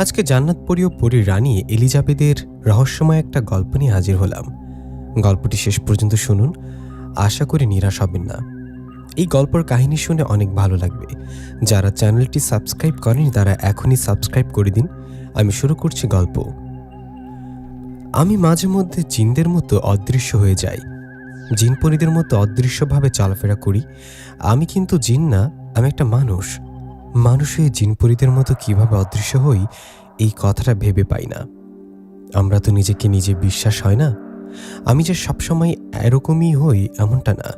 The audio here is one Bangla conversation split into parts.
আজকে জান্নাতপুরী ও পরীর রানী এলিজাবেথের রহস্যময় একটা গল্প নিয়ে হাজির হলাম। গল্পটি শেষ পর্যন্ত শুনুন, আশা করি নিরাশ হবেন না। এই গল্পের কাহিনী শুনে অনেক ভালো লাগবে। যারা চ্যানেলটি সাবস্ক্রাইব করেনি তারা এখনই সাবস্ক্রাইব করে দিন। আমি শুরু করছি গল্প। আমি মাঝে মধ্যে জিনদের মতো অদৃশ্য হয়ে যাই, জিন পরীদের মতো অদৃশ্যভাবে চলাফেরা করি। আমি কিন্তু জিন না, আমি একটা মানুষ। মানুষ হয়ে জিন পরীদের মতো কিভাবে অদৃশ্য হই, এই কথাটা ভেবে পাই না। আমরা তো নিজেকে নিজে বিশ্বাস হয় না। আমি যে সবসময় এরকমই হই এমনটা না।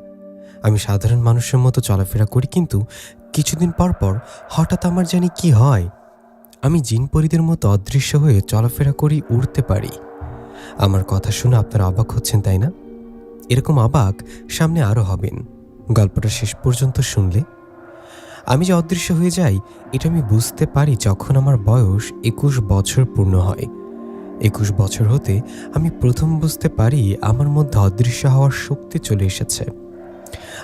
আমি সাধারণ মানুষের মতো চলাফেরা করি, কিন্তু কিছুদিন পর পর হঠাৎ আমার জানি কি হয়, আমি জিন পরীদের মতো অদৃশ্য হয়ে চলাফেরা করি, উড়তে পারি। আমার কথা শুনে আপনারা অবাক হচ্ছেন, তাই না? এরকম অবাক সামনে আরও হবেন গল্পটা শেষ পর্যন্ত শুনলে। আমি যে অদৃশ্য হয়ে যাই এটা আমি বুঝতে পারি যখন আমার বয়স 21 বছর পূর্ণ হয়। 21 বছর হতে আমি প্রথম বুঝতে পারি আমার মধ্যে অদৃশ্য হওয়ার শক্তি চলে এসেছে।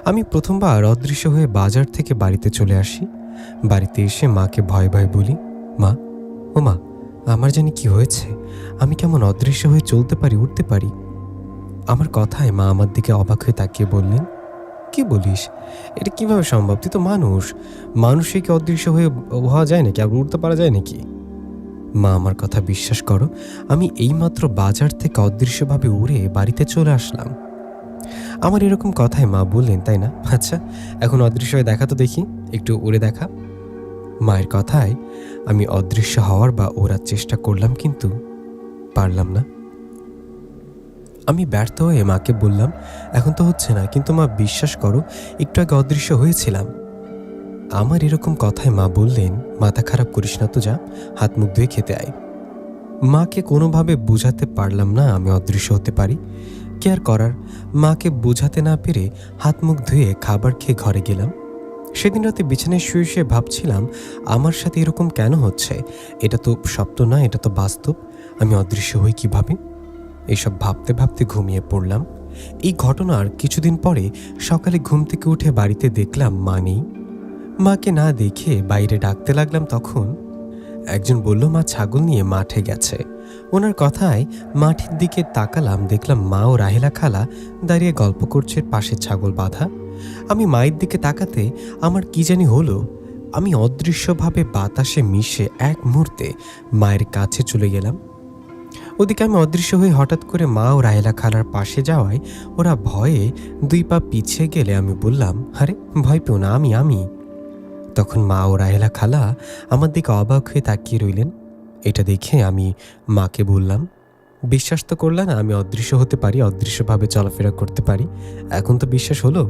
আমি প্রথমবার অদৃশ্য হয়ে বাজার থেকে বাড়িতে চলে আসি। বাড়িতে এসে মাকে ভয়ে ভয়ে বলি, মা, ও মা, আমার জানি কি হয়েছে, আমি কেমন অদৃশ্য হয়ে চলতে পারি, উঠতে পারি। আমার কথায় মা আমার দিকে অবাক হয়ে তাকিয়ে বললেন, কি বলিস, এটা কিভাবে সম্ভব? তুই তো মানুষ, মানুষই কি অদৃশ্য হয়ে হওয়া যায় নাকি, আর উঠতে পারা যায় নাকি? মা, আমার কথা বিশ্বাস করো, আমি এইমাত্র বাজার থেকে অদৃশ্যভাবে উড়ে বাড়িতে চলে আসলাম। আমার এরকম কথায় মা বললেন, তাই না? আচ্ছা, এখন অদৃশ্য হয়ে দেখা তো দেখি, একটু উড়ে দেখা। মায়ের কথায় আমি অদৃশ্য হওয়ার বা ওড়ার চেষ্টা করলাম, কিন্তু পারলাম না। আমি ব্যর্থ হয়ে মাকে বললাম, এখন তো হচ্ছে না। কিন্তু মা, বিশ্বাস করো, একটু আগে অদৃশ্য হয়েছিলাম। আমার এরকম কথায় মা বললেন, মাথা খারাপ করিস না তো, যা হাত মুখ ধুয়ে খেতে আয়। মাকে কোনোভাবে বোঝাতে পারলাম না আমি অদৃশ্য হতে পারি। কে আর করার, মাকে বোঝাতে না পেরে হাত মুখ ধুয়ে খাবার খেয়ে ঘরে গেলাম। সেদিন রাতে বিছানায় শুয়ে শুয়ে ভাবছিলাম, আমার সাথে এরকম কেন হচ্ছে? এটা তো স্বপ্ন না, এটা তো বাস্তব। আমি অদৃশ্য হই কিভাবে? এসব ভাবতে ভাবতে ঘুমিয়ে পড়লাম। এই ঘটনার কিছুদিন পরে সকালে ঘুম থেকে উঠে বাড়িতে দেখলাম মা নেই। মাকে না দেখে বাইরে ডাকতে লাগলাম, তখন একজন বলল মা ছাগল নিয়ে মাঠে গেছে। ওনার কথায় মাঠের দিকে তাকালাম, দেখলাম মা ও রাহেলা খালা দাঁড়িয়ে গল্প করছে, পাশে ছাগল বাঁধা। আমি মায়ের দিকে তাকাতে আমার কি জানি হলো, আমি অদৃশ্যভাবে বাতাসে মিশে এক মুহূর্তে মায়ের কাছে চলে গেলাম। ওদিকে আমি অদৃশ্য হয়ে হঠাৎ করে মা ও রাহেলা খালার পাশে যাওয়ায় ওরা ভয়ে 2 পা পিছিয়ে গেলে আমি বললাম, আরে ভয় পেও না, আমি। তখন মা ও রাহেলা খালা আমার দিকে অবাক হয়ে তাকিয়ে রইলেন। এটা দেখে আমি মাকে বললাম, বিশ্বাস তো করলা না আমি অদৃশ্য হতে পারি, অদৃশ্যভাবে চলাফেরা করতে পারি, এখন তো বিশ্বাস হলো?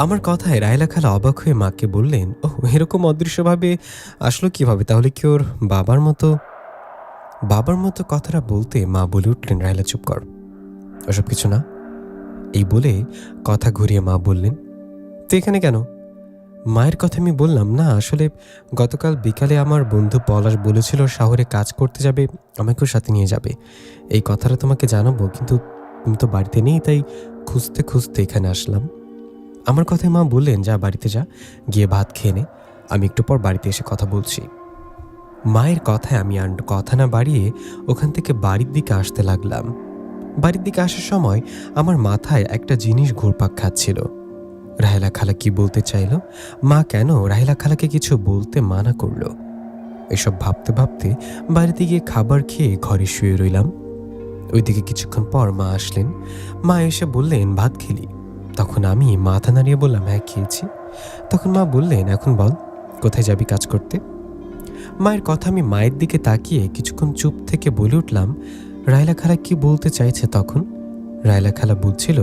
আমার কথায় রাহেলা খালা অবাক হয়ে মাকে বললেন, ও, এরকম অদৃশ্যভাবে আসলো কিভাবে? তাহলে কি ওর বাবার মতো কথাটা বলতে মা বলে উঠলেন, রাহেলা চুপ কর, ওসব কিছু না। এই বলে কথা ঘুরিয়ে মা বললেন, তুই এখানে কেন? মায়ের কথা আমি বললাম, না আসলে গতকাল বিকালে আমার বন্ধু পলাশ বলেছিল শহরে কাজ করতে যাবে, আমাকেও সাথে নিয়ে যাবে। এই কথাটা তোমাকে জানাবো, কিন্তু তুমি তো বাড়িতে নেই, তাই খুঁজতে খুঁজতে এখানে আসলাম। আমার কথায় মা বললেন, যা বাড়িতে যা, গিয়ে ভাত খেয়ে নে, আমি একটু পর বাড়িতে এসে কথা বলছি। মায়ের কথায় আমি আর কথা না বাড়িয়ে ওখান থেকে বাড়ির দিকে আসতে লাগলাম। বাড়ির দিকে আসার সময় আমার মাথায় একটা জিনিস ঘুরপাক খাচ্ছিল। রাহেলা খালা কি বলতে চাইল, মা কেন রাহেলা খালাকে কিছু বলতে মানা করলো, এসব ভাবতে ভাবতে বাড়িতে গিয়ে খাবার খেয়ে ঘরে শুয়ে রইলাম। ওইদিকে কিছুক্ষণ পর মা আসলেন। মা এসে বললেন, ভাত খেলি? তখন আমি মাথা নাড়িয়ে বললাম, হ্যাঁ খেয়েছি। তখন মা বললেন, এখন বল, কোথায় যাবি কাজ করতে? মায়ের কথা আমি মায়ের দিকে তাকিয়ে কিছুক্ষণ চুপ থেকে বলে উঠলাম, রাহেলা খালা কি বলতে চাইছে তখন? রাহেলা খালা বলছিল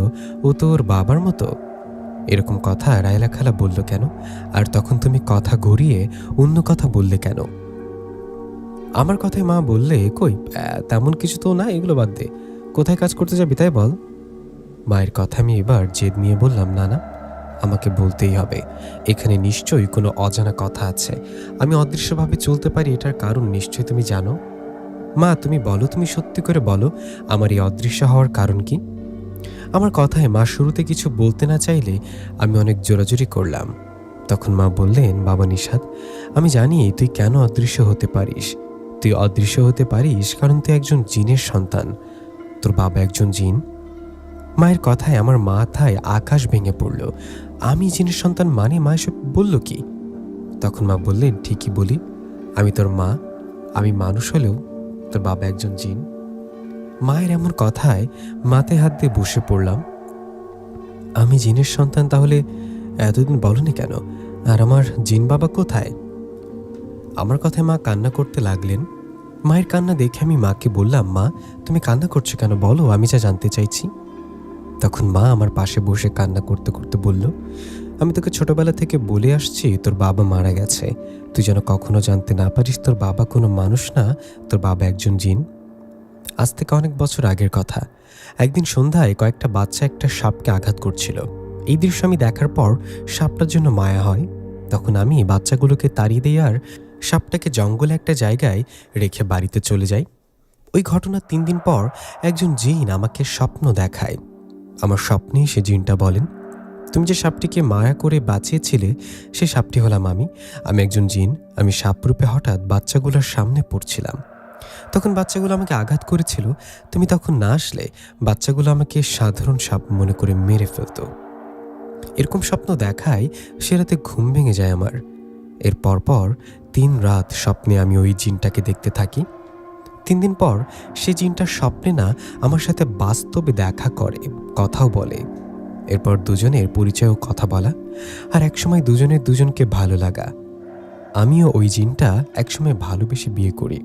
ও তো ওর বাবার মতো। এরকম কথা রাহেলা খালা বলল কেন? আর তখন তুমি কথা ঘুরিয়ে অন্য কথা বললে কেন? আমার কথায় মা বললে, কই তেমন কিছু তো না, এগুলো বাদ দে, কোথায় কাজ করতে যাবি তাই বল। মায়ের কথা আমি এবার জেদ নিয়ে বললাম, না না, আমাকে বলতেই হবে, এখানে নিশ্চয়ই কোনো অজানা কথা আছে। আমি অদৃশ্যভাবে চলতে পারি, এটার কারণ নিশ্চয়ই তুমি জানো। মা, তুমি বলো, তুমি সত্যি করে বলো, আমার এই অদৃশ্য হওয়ার কারণ কি? আমার কথায় মা শুরুতে কিছু বলতে না চাইলে আমি অনেক জোরাজুরি করলাম। তখন মা বললেন, বাবা নিশাত, আমি জানি তুই কেন অদৃশ্য হতে পারিস, তুই অদৃশ্য হতে পারিস কারণ তুই একজন জিনের সন্তান, তোর বাবা একজন জিন। মায়ের কথায় আমার মাথায় আকাশ ভেঙে পড়ল। আমি জিনের সন্তান মানে? মা এসব বলল কি? তখন মা বললেন, ঠিকই বলি, আমি তোর মা, আমি মানুষ হলেও তোর বাবা একজন জিন। মায়ের এমন কথায় মাথায় হাত দিয়ে বসে পড়লাম। আমি জিনের সন্তান, তাহলে এতদিন বলনি কেন? আর আমার জিন বাবা কোথায়? আমার কথায় মা কান্না করতে লাগলেন। মায়ের কান্না দেখে আমি মাকে বললাম, মা তুমি কান্না করছো কেন, বলো, আমি যা জানতে চাইছি। তখন মা আমার পাশে বসে কান্না করতে করতে বলল, আমি তোকে ছোটবেলা থেকে বলে আসছি তোর বাবা মারা গেছে, তুই যেন কখনো জানতে না পারিস তোর বাবা কোনো মানুষ না, তোর বাবা একজন জিন। আজ থেকে অনেক বছর আগের কথা। একদিন সন্ধ্যায় কয়েকটা বাচ্চা একটা সাপকে আঘাত করছিল। এই দৃশ্য আমি দেখার পর সাপটার জন্য মায়া হয়। তখন আমি বাচ্চাগুলোকে তাড়িয়ে দিই আর সাপটাকে জঙ্গলে একটা জায়গায় রেখে বাড়িতে চলে যাই। ওই ঘটনার 3 দিন পর একজন জিন আমাকে স্বপ্ন দেখায়। আমার স্বপ্নে সে জিনটা বলেন, তুমি যে সাপটিকে মায়া করে বাঁচিয়েছিলে সে সাপটি হলাম আমি। আমি একজন জিন, আমি সাপরূপে হঠাৎ বাচ্চাগুলোর সামনে পড়ছিলাম। তখন বাচ্চাগুলো আমাকে আঘাত করেছিল, তুমি তখন না আসলে বাচ্চাগুলো আমাকে সাধারণ সাপ মনে করে মেরে ফেলতো। এরকম স্বপ্ন দেখায় সে রাতে ঘুম ভেঙে যায় আমার। এর পরপর 3 রাত স্বপ্নে আমি ওই জিনটাকে দেখতে থাকি। 3 দিন পর সে জিনটা স্বপ্নে না আমার সাথে বাস্তবে দেখা করে, কথাও বলে। এরপর দুজনের পরিচয় ও কথা বলা, আর একসময় দুজনের দুজনকে ভালো লাগা। আমিও ওই জিনটা একসময় ভালোবেসে বিয়ে করি।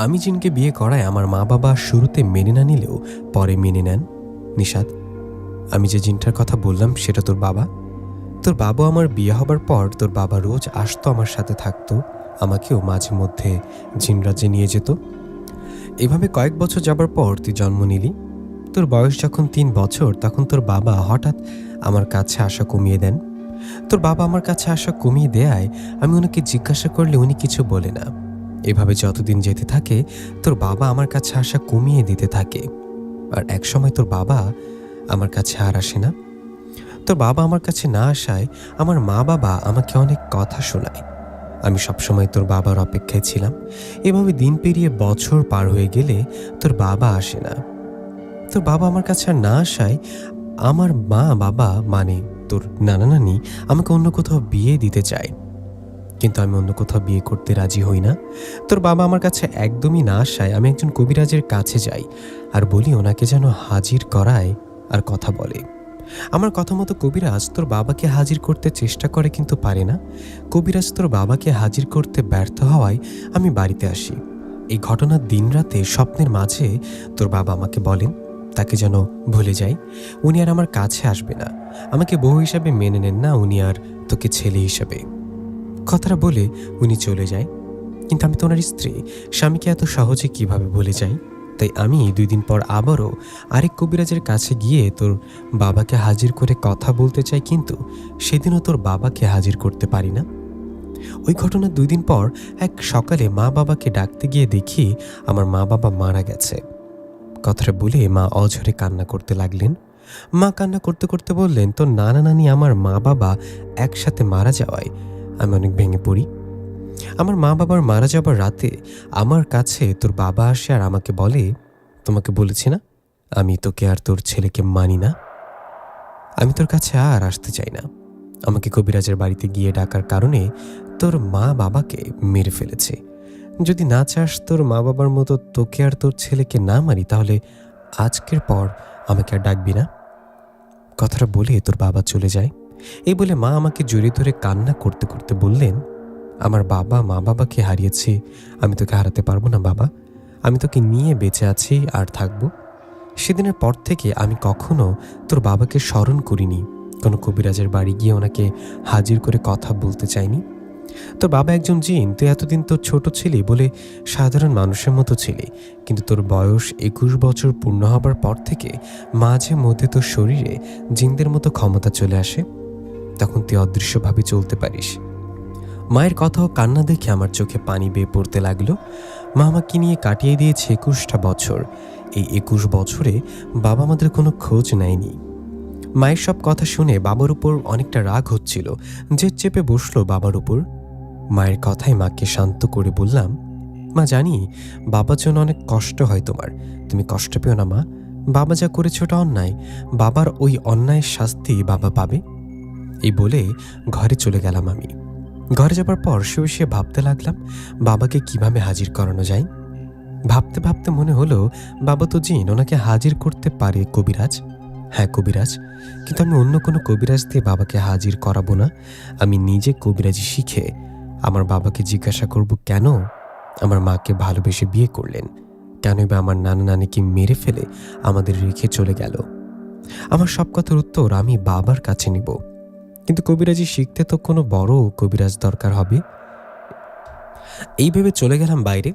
আমি জিনকে বিয়ে করায় আমার মা বাবা শুরুতে মেনে না নিলেও পরে মেনে নেন। নিশাদ, আমি যে জিনটার কথা বললাম সেটা তোর বাবা। তোর বাবা আমার বিয়ে হবার পর তোর বাবা রোজ আসতো, আমার সাথে থাকতো, আমাকেও মাঝে মধ্যে জিনরাজ্যে নিয়ে যেত। এভাবে কয়েক বছর যাবার পর তুই জন্ম নিলি। তোর বয়স যখন 3 বছর তখন তোর বাবা হঠাৎ আমার কাছে আসা কমিয়ে দেন। তোর বাবা আমার কাছে আসা কমিয়ে দেয়ায় আমি ওনাকে জিজ্ঞাসা করলে উনি কিছু বলে না। এভাবে যতদিন যেতে থাকে তোর বাবা আমার কাছে আসা কমিয়ে দিতে থাকে। আর একসময় তোর বাবা আমার কাছে আর আসে না। তোর বাবা আমার কাছে না আসায় আমার মা বাবা আমাকে অনেক কথা শোনায়। আমি সবসময় তোর বাবার অপেক্ষায় ছিলাম। এভাবে দিন পেরিয়ে বছর পার হয়ে গেলে তোর বাবা আসে না। তোর বাবা আমার কাছে আর না আসায় আমার মা বাবা মানে তোর নানা নানি আমাকে অন্য কোথাও বিয়ে দিতে চায়, কিন্তু আমি অন্য কোথাও বিয়ে করতে রাজি হই না। তোর বাবা আমার কাছে একদমই না আসায় আমি একজন কবিরাজের কাছে যাই আর বলি ওনাকে যেন হাজির করায় আর কথা বলে। আমার কথা মতো কবিরাজ তোর বাবাকে হাজির করতে চেষ্টা করে কিন্তু পারে না। কবিরাজ তোর বাবাকে হাজির করতে ব্যর্থ হওয়ায় আমি বাড়িতে আসি। এই ঘটনার দিন রাতে স্বপ্নের মাঝে তোর বাবা আমাকে বলেন তাকে যেন ভুলে যাই, উনি আর আমার কাছে আসবে না, আমাকে বউ হিসাবে মেনে নেন না, উনি আর তোকে ছেলে হিসাবে। কথাটা বলে উনি চলে যায়। কিন্তু আমি তো ওনার স্ত্রী, স্বামীকে এত সহজে কিভাবে ভুলে যাই? তাই আমি 2 দিন পর আবারও আরেক কবিরাজের কাছে গিয়ে তোর বাবাকে হাজির করে কথা বলতে চাই, কিন্তু সেদিনও তোর বাবাকে হাজির করতে পারি না। ওই ঘটনার 2 দিন পর এক সকালে মা বাবাকে ডাকতে গিয়ে দেখি আমার মা বাবা মারা গেছে। কথাটা বলে মা অঝরে কান্না করতে লাগলেন। মা কান্না করতে করতে বললেন, তোর নানা নানি আমার মা বাবা একসাথে মারা যাওয়ায় আমি অনেক ভেঙে পড়ি। আমার মা বাবার মারা যাবার রাতে আমার কাছে তোর বাবা আসে আর আমাকে বলে, তোমাকে বলেছি না আমি তোকে আর তোর ছেলেকে মানি না, আমি তোর কাছে আর আসতে চাই না। আমাকে কবিরাজের বাড়িতে গিয়ে ডাকার কারণে তোর মা বাবাকে মেরে ফেলেছে। যদি না চাস তোর মা বাবার মতো তোকে আর তোর ছেলেকে না মারি তাহলে আজকের পর আমাকে আর ডাকবি না। কথাটা বলে তোর বাবা চলে যায়। এই বলে মা আমাকে জড়িয়ে ধরে কান্না করতে করতে বললেন, আমার বাবা মা বাবাকে হারিয়েছি, আমি তোকে হারাতে পারবো না বাবা, আমি তোকে নিয়ে বেঁচে আছি আর থাকবো। সেদিনের পর থেকে আমি কখনো তোর বাবাকে স্মরণ করিনি, কোনো কবিরাজের বাড়ি গিয়ে ওনাকে হাজির করে কথা বলতে চাইনি। তোর বাবা একজন জিন, তুই এতদিন তোর ছোট ছিলি বলে সাধারণ মানুষের মতো ছিলি, কিন্তু তোর বয়স 21 বছর পূর্ণ হবার পর থেকে মাঝে মধ্যে তোর শরীরে জিনদের মতো ক্ষমতা চলে আসে, তখন তুই অদৃশ্যভাবে চলতে পারিস। মায়ের কথা ও কান্না দেখে আমার চোখে পানি বেয়ে পড়তে লাগলো। মা আমাকে নিয়ে কাটিয়ে দিয়েছে 21টা বছর। এই 21 বছরে বাবা আমাদের কোনো খোঁজ নেয়নি। মায়ের সব কথা শুনে বাবার উপর অনেকটা রাগ হচ্ছিল, যে চেপে বসলো বাবার উপর। মায়ের কথায় মাকে শান্ত করে বললাম, মা জানি বাবার জন্য অনেক কষ্ট হয় তোমার, তুমি কষ্ট পেও না মা। বাবা যা করেছে ওটা অন্যায়, বাবার ওই অন্যায়ের শাস্তি বাবা পাবে। এই বলে ঘরে চলে গেলাম আমি। ঘরে যাবার পর শুয়ে শুয়ে ভাবতে লাগলাম বাবাকে কিভাবে হাজির করানো যায়। ভাবতে ভাবতে মনে হলো বাবা তো জিন, ওনাকে হাজির করতে পারে কবিরাজ। হ্যাঁ কবিরাজ, কিন্তু আমি অন্য কোনো কবিরাজ দিয়ে বাবাকে হাজির করাবো না। আমি নিজে কবিরাজি শিখে আমার বাবাকে জিজ্ঞাসা করব কেন আমার মাকে ভালোবেসে বিয়ে করলেন, কেনই বা আমার নানা নানিকে মেরে ফেলে আমাদের রেখে চলে গেল। আমার সব কথার উত্তর আমি বাবার কাছে নিব। কিন্তু কবিরাজি শিখতে তো কোনো বড় কবিরাজ দরকার হবে। এই ভেবে চলে গেলাম বাইরে।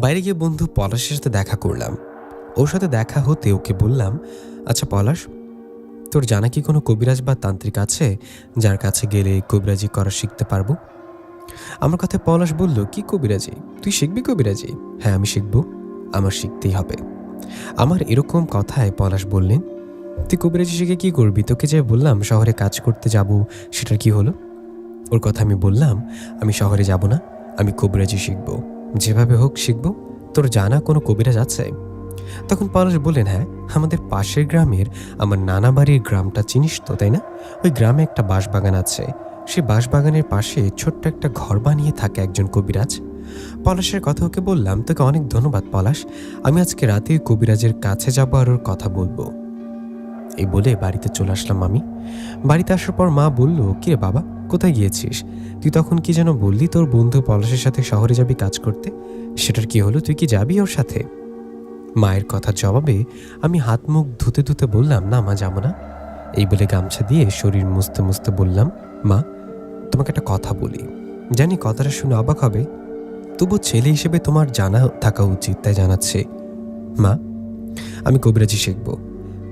বাইরে গিয়ে বন্ধু পলাশের সাথে দেখা করলাম। ওর সাথে দেখা হতে ওকে বললাম, আচ্ছা পলাশ, তোর জানা কি কোনো কবিরাজ বা তান্ত্রিক আছে যার কাছে গেলে কবিরাজি করা শিখতে পারবো? আমার কথায় পলাশ বলল, কি কবিরাজি? তুই শিখবি কবিরাজি? হ্যাঁ আমি শিখবো, আমার শিখতেই হবে। আমার এরকম কথায় পলাশ বললেন, তুই কবিরাজি শিখে কি করবি? তোকে যে বললাম শহরে কাজ করতে যাব, সেটার কি হলো? ওর কথা আমি বললাম, আমি শহরে যাব না, আমি কবিরাজি শিখব, যেভাবে হোক শিখব। তোর জানা কোনো কবিরাজ আছে? তখন পলাশ বললেন, হ্যাঁ, আমাদের পাশের গ্রামের আমার নানা বাড়ির গ্রামটা চিনিস তো, তাই না? ওই গ্রামে একটা বাঁশবাগান আছে, সেই বাঁশবাগানের পাশে ছোট্ট একটা ঘর বানিয়ে থাকে একজন কবিরাজ। পলাশের কথা ওকে বললাম, তোকে অনেক ধন্যবাদ পলাশ, আমি আজকে রাতে ওই কবিরাজের কাছে যাবো আর ওর কথা বলবো। এই বলে বাড়িতে চলে আসলাম আমি। বাড়িতে আসার পর মা বলল, কিরে বাবা, কোথায় গিয়েছিস? তুই তখন কি যেন বললি তোর বন্ধু পলাশের সাথে শহরে যাবি কাজ করতে, সেটার কি হলো? তুই কি যাবি ওর সাথে? মায়ের কথার জবাবে আমি হাত মুখ ধুতে ধুতে বললাম, না মা, যাবো না। এই বলে গামছা দিয়ে শরীর মুছতে মুছতে বললাম, মা তোমাকে একটা কথা বলি, জানি কথাটা শুনে অবাক হবে, তবু ছেলে হিসেবে তোমার জানা থাকা উচিত, তাই জানাচ্ছে। মা, আমি কবিরাজি শিখব।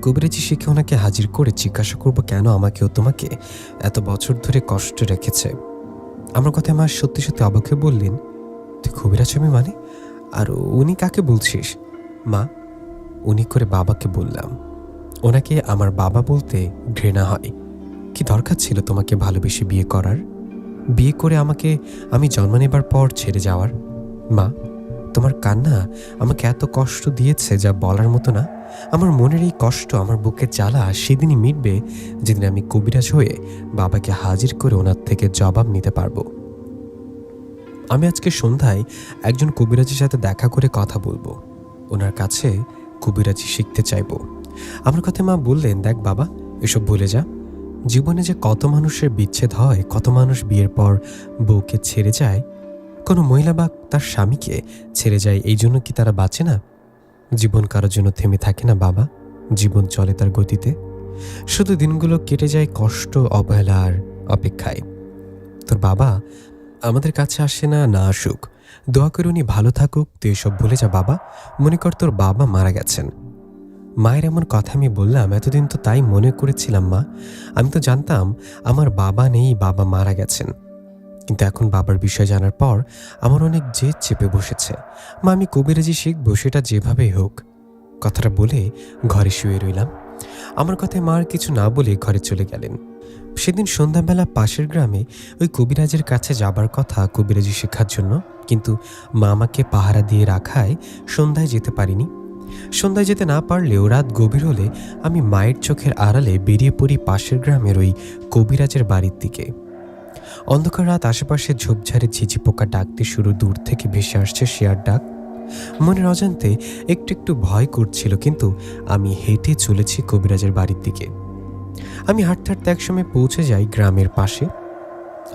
কবিরাজি শিখে ওনাকে হাজির করে জিজ্ঞাসা করবো কেন আমাকে ও তোমাকে এত বছর ধরে কষ্ট রেখেছে। আমার কথায় মা সত্যি সত্যি অবাক হয়ে বললেন, তুই কবিরাজ হবি মানে? আর উনি কাকে বলছিস? মা, উনি করে বাবাকে বললাম। ওনাকে আমার বাবা বলতে ঘৃণা হয়। কি দরকার ছিল তোমাকে ভালোবেসে বিয়ে করার, বিয়ে করে আমাকে আমি জন্ম নেবার পর ছেড়ে যাওয়ার? মা, তোমার কান্না আমাকে এত কষ্ট দিয়েছে যা বলার মতো না। আমার মনের এই কষ্ট, আমার বুকের জ্বালা সেদিনই মিটবে যেদিন আমি কবিরাজ হয়ে বাবাকে হাজির করে ওনার থেকে জবাব নিতে পারবো। আমি আজকে সন্ধ্যায় একজন কবিরাজের সাথে দেখা করে কথা বলবো, ওনার কাছে কবিরাজি শিখতে চাইব। আমার কথা মা বললেন, দেখ বাবা, এসব ভুলে যা। জীবনে যে কত মানুষের বিচ্ছেদ হয়, কত মানুষ বিয়ের পর বউকে ছেড়ে যায়, কোনো মহিলা বা তার স্বামীকে ছেড়ে যায়, এই জন্য কি তারা বাঁচে না? জীবন কারোর জন্য থেমে থাকে না বাবা, জীবন চলে তার গতিতে। শুধু দিনগুলো কেটে যায় কষ্ট, অবহেলার অপেক্ষায়। তোর বাবা আমাদের কাছে আসে না, না আসুক, দোয়া করে উনি ভালো থাকুক। তুই এসব ভুলে যা বাবা, মনে কর তোর বাবা মারা গেছেন। মায়ের এমন কথা আমি বললাম, এতদিন তো তাই মনে করেছিলাম মা, আমি তো জানতাম আমার বাবা নেই, বাবা মারা গেছেন। কিন্তু এখন বাবার বিষয় জানার পর আমার অনেক জেদ চেপে বসেছে। মা, আমি কবিরাজি শিখবো, সেটা যেভাবেই হোক। কথাটা বলে ঘরে শুয়ে রইলাম। আমার কথায় মার কিছু না বলে ঘরে চলে গেলেন। সেদিন সন্ধ্যাবেলা পাশের গ্রামে ওই কবিরাজের কাছে যাবার কথা কবিরাজি শেখার জন্য, কিন্তু মা আমাকে পাহারা দিয়ে রাখায় সন্ধ্যায় যেতে পারিনি। সন্ধ্যায় যেতে না পারলেও রাত গভীর হলে আমি মায়ের চোখের আড়ালে বেরিয়ে পড়ি পাশের গ্রামের ওই কবিরাজের বাড়ির দিকে। অন্ধকার রাত, আশেপাশে ঝোপঝাড়ে ঝিঝি পোকা ডাকতে শুরু, দূর থেকে ভেসে আসছে শেয়ার ডাক। মনের অজান্তে একটু একটু ভয় করছিল, কিন্তু আমি হেঁটে চলেছি কবিরাজের বাড়ির দিকে। আমি হাঁটতে হাঁটতে একসময় পৌঁছে যাই গ্রামের পাশে।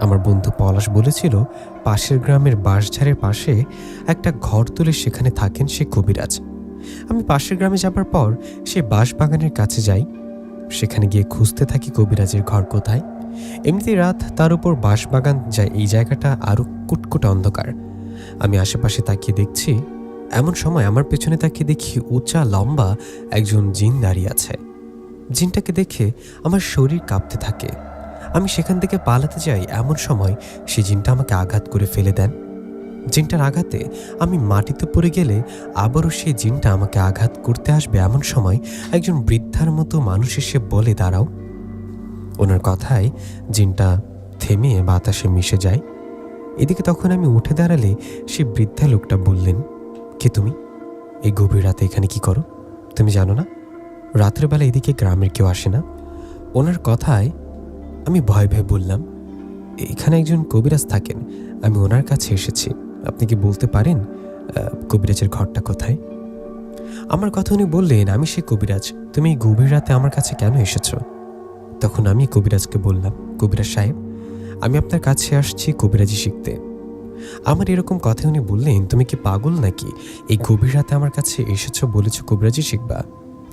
আমার বন্ধু পলাশ বলেছিল পাশের গ্রামের বাঁশঝাড়ের পাশে একটা ঘর তুলে সেখানে থাকেন সে কবিরাজ। আমি পাশের গ্রামে যাবার পর সে বাঁশবাগানের কাছে যাই, সেখানে গিয়ে খুঁজতে থাকি কবিরাজের ঘর কোথায়। এমনিতেই রাত, তার উপর বাঁশবাগান, যায় এই জায়গাটা আরো কুটকুটে অন্ধকার। আমি আশেপাশে তাকিয়ে দেখছি, এমন সময় আমার পেছনে তাকিয়ে দেখি উঁচা লম্বা একজন জিন দাঁড়িয়ে আছে। জিনটাকে দেখে আমার শরীর কাঁপতে থাকে। আমি সেখান থেকে পালাতে যাই, এমন সময় সে জিনটা আমাকে আঘাত করে ফেলে দেন। জিনটার আঘাতে আমি মাটিতে পড়ে গেলে আবারও সেই জিনটা আমাকে আঘাত করতে আসবে, এমন সময় একজন বৃদ্ধার মতো মানুষ এসে বলে, দাঁড়াও। ওনার কথায় জিনটা থেমে বাতাসে মিশে যায়। এদিকে তখন আমি উঠে দাঁড়ালে সে বৃদ্ধা লোকটা বললেন, কে তুমি? এই গভীর রাতে এখানে কি করো? তুমি জানো না রাতের বেলা এদিকে গ্রামের কেউ আসে না? ওনার কথায় আমি ভয় ভয়ে বললাম, এখানে একজন কবিরাজ থাকেন, আমি ওনার কাছে এসেছি। আপনি কি বলতে পারেন কবিরাজের ঘরটা কোথায়? আমার কথা উনি বললেন, আমি সে কবিরাজ, তুমি এই গভীর রাতে আমার কাছে কেন এসেছো? তখন আমি কবিরাজকে বললাম, কবিরাজ সাহেব, আমি আপনার কাছে আসছি কবিরাজি শিখতে। আমার এরকম কথা উনি বললেন, তুমি কি পাগল নাকি? এই গভীর রাতে আমার কাছে এসেছো, বলেছো কবিরাজি শিখবা?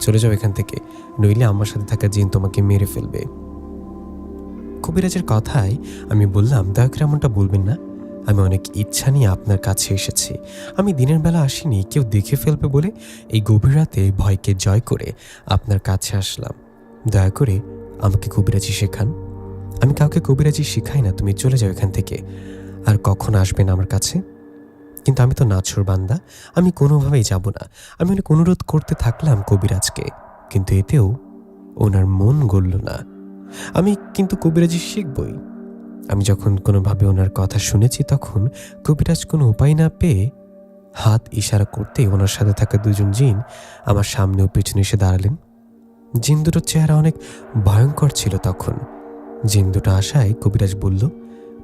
চলে যাও এখান থেকে, নইলে আমার সাথে থাকা জিন তোমাকে মেরে ফেলবে। কবিরাজের কথায় আমি বললাম, দয়া করে এমনটা বলবেন না, আমি অনেক ইচ্ছা নিয়ে আপনার কাছে এসেছি। আমি দিনের বেলা আসিনি কেউ দেখে ফেলবে বলে। এই গভীর রাতে ভয়কে জয় করে আপনার কাছে আসলাম। দয়া করে আমাকে কবিরাজি শেখান। আমি কাউকে কবিরাজি শিখাই না, তুমি চলে যাও এখান থেকে, আর কখন আসবেন আমার কাছে? কিন্তু আমি তো নাছর বান্দা, আমি কোনোভাবেই যাব না। আমি অনেক অনুরোধ করতে থাকলাম কবিরাজকে, কিন্তু এতেও ওনার মন গলল না। আমি কিন্তু কবিরাজি শিখবই। আমি যখন কোনোভাবে ওনার কথা শুনেছি, তখন কবিরাজ কোনো উপায় না পেয়ে হাত ইশারা করতেই ওনার সাথে থাকা দুজন জিন আমার সামনে ও পেছনে এসে দাঁড়ালেন। জিন দুটোর চেহারা অনেক ভয়ঙ্কর ছিল তখন। জিন দুটো আসায় কবিরাজ বলল,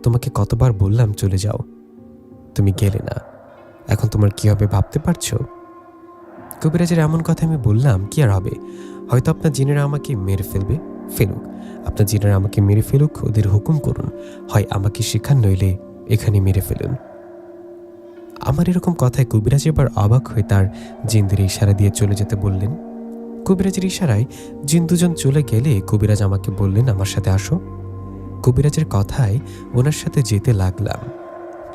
তোমাকে কতবার বললাম চলে যাও, তুমি গেলে না, এখন তোমার কি হবে ভাবতে পারছো? কবিরাজের এমন কথা আমি বললাম, কি আর হবে, হয়তো আপনার জিনেরা আমাকে মেরে ফেলবে। ফেলুক, আপনার জিনেরা আমাকে মেরে ফেলুক, ওদের হুকুম করুন, হয় আমাকে শিখান, নইলে এখানে মেরে ফেলুন। আমার এরকম কথায় কবিরাজ এবার অবাক হয়ে তার জিনদের ইশারা দিয়ে চলে যেতে বললেন। কবিরাজের ইশারায় জিন দুজন চলে গেলে কবিরাজ আমাকে বললেন, আমার সাথে আসো। কবিরাজের কথায় ওনার সাথে যেতে লাগলাম।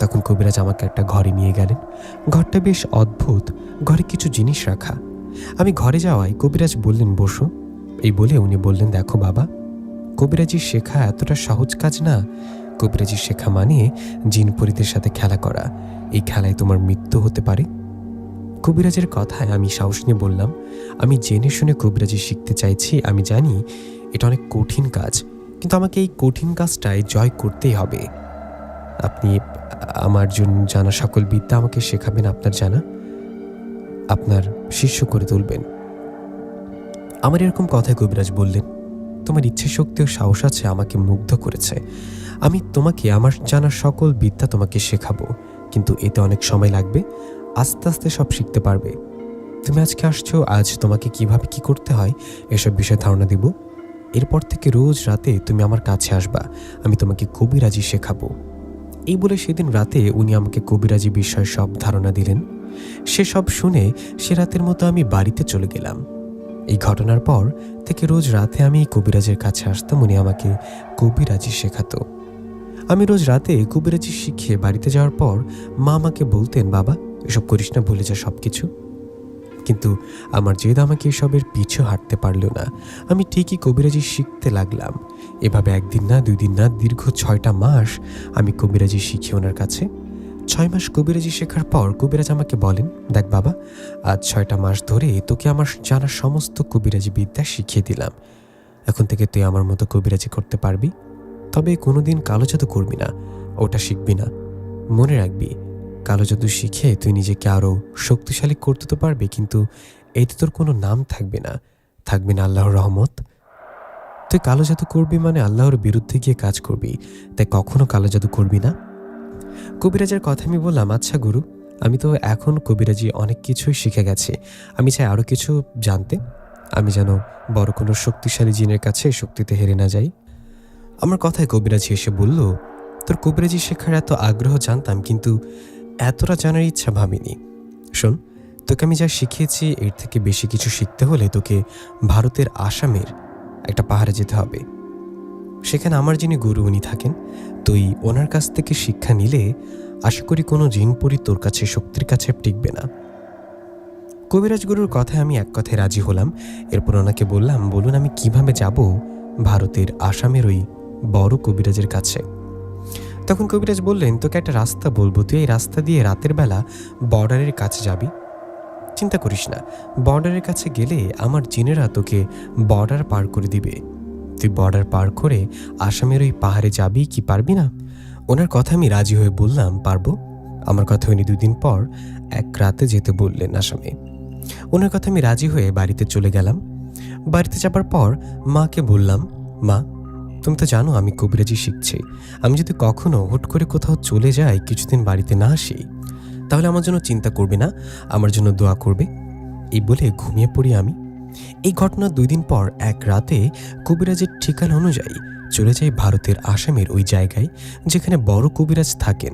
তখন কবিরাজ আমাকে একটা ঘরে নিয়ে গেলেন। ঘরটা বেশ অদ্ভুত, ঘরে কিছু জিনিস রাখা। আমি ঘরে যাওয়ায় কবিরাজ বললেন, বসো। এই বলে উনি বললেন, দেখো বাবা, কবিরাজি শেখা এতটা সহজ কাজ না। কবিরাজি শেখা মানে জিনপরিদের সাথে খেলা করা। এই খেলায় তোমার মৃত্যু হতে পারে। কবিরাজের কথায় আমি সাহস নিয়ে বললাম, আমি জেনে শুনে কবিরাজি শিখতে চাইছি। আমি জানি এটা অনেক কঠিন কাজ, কিন্তু আমাকে এই কঠিন কাজটায় জয় করতেই হবে। আপনি আমার জন্য জানা সকল বিদ্যা আমাকে শেখাবেন, আপনার জানা, আপনার শিষ্য করে তুলবেন। আমার এরকম কথায় কবিরাজ বললেন, তোমার ইচ্ছে শক্তি ও সাহস আছে আমাকে মুগ্ধ করেছে। আমি তোমাকে আমার জানা সকল বিদ্যা তোমাকে শেখাবো, কিন্তু এতে অনেক সময় লাগবে। আস্তে আস্তে সব শিখতে পারবে। তুমি আজকে আসছো, আজ তোমাকে কিভাবে কি করতে হয় এসব বিষয়ে ধারণা দিব। এরপর থেকে রোজ রাতে তুমি আমার কাছে আসবা, আমি তোমাকে কবিরাজি শেখাবো। এই বলে সেদিন রাতে উনি আমাকে কবিরাজি বিষয়ে সব ধারণা দিলেন। সে সব শুনে সে রাতের মতো আমি বাড়িতে চলে গেলাম। এই ঘটনার পর থেকে রোজ রাতে আমি কবিরাজের কাছে আসতাম, উনি আমাকে কবিরাজি শেখাতো। আমি রোজ রাতে কবিরাজি শিখে বাড়িতে যাওয়ার পর মা আমাকে বলতেন, বাবা এসব করিস না, ভুলে যা সব কিছু। কিন্তু আমার জেদ আমাকে এসবের পিছু হাঁটতে পারল না। আমি ঠিকই কবিরাজি শিখতে লাগলাম। এভাবে একদিন না, 2 দিন না, দীর্ঘ 6টা মাস আমি কবিরাজি শিখি ওনার কাছে। 6 মাস কবিরাজি শেখার পর কবিরাজ আমাকে বলেন, দেখ বাবা, আজ 6টা মাস ধরে তোকে আমার জানা সমস্ত কবিরাজি বিদ্যা শিখিয়ে দিলাম। এখন থেকে তুই আমার মতো কবিরাজি করতে পারবি, তবে কোনোদিন কালো জাদু করবি না, ওটা শিখবি না। মনে রাখবি, কালো জাদু শিখে তুই নিজেকে আরও শক্তিশালী করতে তো পারবি, কিন্তু এতে তোর কোনো নাম থাকবে না, থাকবে না আল্লাহর রহমত। তুই কালো জাদু করবি মানে আল্লাহর বিরুদ্ধে গিয়ে কাজ করবি, তাই কখনো কালো জাদু করবি না। কবিরাজের কথা আমি বললাম, আচ্ছা গুরু, আমি তো এখন কবিরাজি অনেক কিছুই শিখে গেছি, আমি চাই আরও কিছু জানতে। আমি যেন বড় কোনো শক্তিশালী জিনের কাছে শক্তিতে হেরে না যাই। আমার কথায় কবিরাজি এসে বলল, তোর কবিরাজি শেখার এত আগ্রহ জানতাম, কিন্তু এতটা জানার ইচ্ছা ভাবিনি। শোন, তোকে আমি যা শিখিয়েছি এর থেকে বেশি কিছু শিখতে হলে তোকে ভারতের আসামের একটা পাহাড়ে যেতে হবে। সেখানে আমার যিনি গুরু উনি থাকেন। তুই ওনার কাছ থেকে শিক্ষা নিলে আশা করি কোনো জিনপরি তোর কাছে শক্তির কাছে টিকবে না। কবিরাজ গুরুর কথায় আমি এক কথায় রাজি হলাম। এরপর ওনাকে বললাম, বলুন আমি কিভাবে যাব ভারতের আসামের ওই বড় কবিরাজের কাছে। তখন কবিরাজ বললেন, তোকে একটা রাস্তা বলবো, তুই এই রাস্তা দিয়ে রাতের বেলা বর্ডারের কাছে যাবি। চিন্তা করিস না, বর্ডারের কাছে গেলে আমার জিনেরা তোকে বর্ডার পার করে দিবে। তুই বর্ডার পার করে আসামের ওই পাহাড়ে যাবি কি পারবি না? ওনার কথা আমি রাজি হয়ে বললাম পারবো। আমার কথা উনি 2 দিন পর এক রাতে যেতে বললেন আসামে। ওনার কথা আমি রাজি হয়ে বাড়িতে চলে গেলাম। বাড়িতে যাবার পর মাকে বললাম, মা, তুমি তো জানো আমি কবিরাজি শিখছি। আমি যদি কখনো হুট করে কোথাও চলে যাই, কিছুদিন বাড়িতে না আসি, তাহলে আমার জন্য চিন্তা করবে না, আমার জন্য দোয়া করবে। এই বলে ঘুমিয়ে পড়ি আমি। এই ঘটনার 2 দিন পর এক রাতে কবিরাজের ঠিকানা অনুযায়ী চলে যাই ভারতের আসামের ওই জায়গায় যেখানে বড় কবিরাজ থাকেন।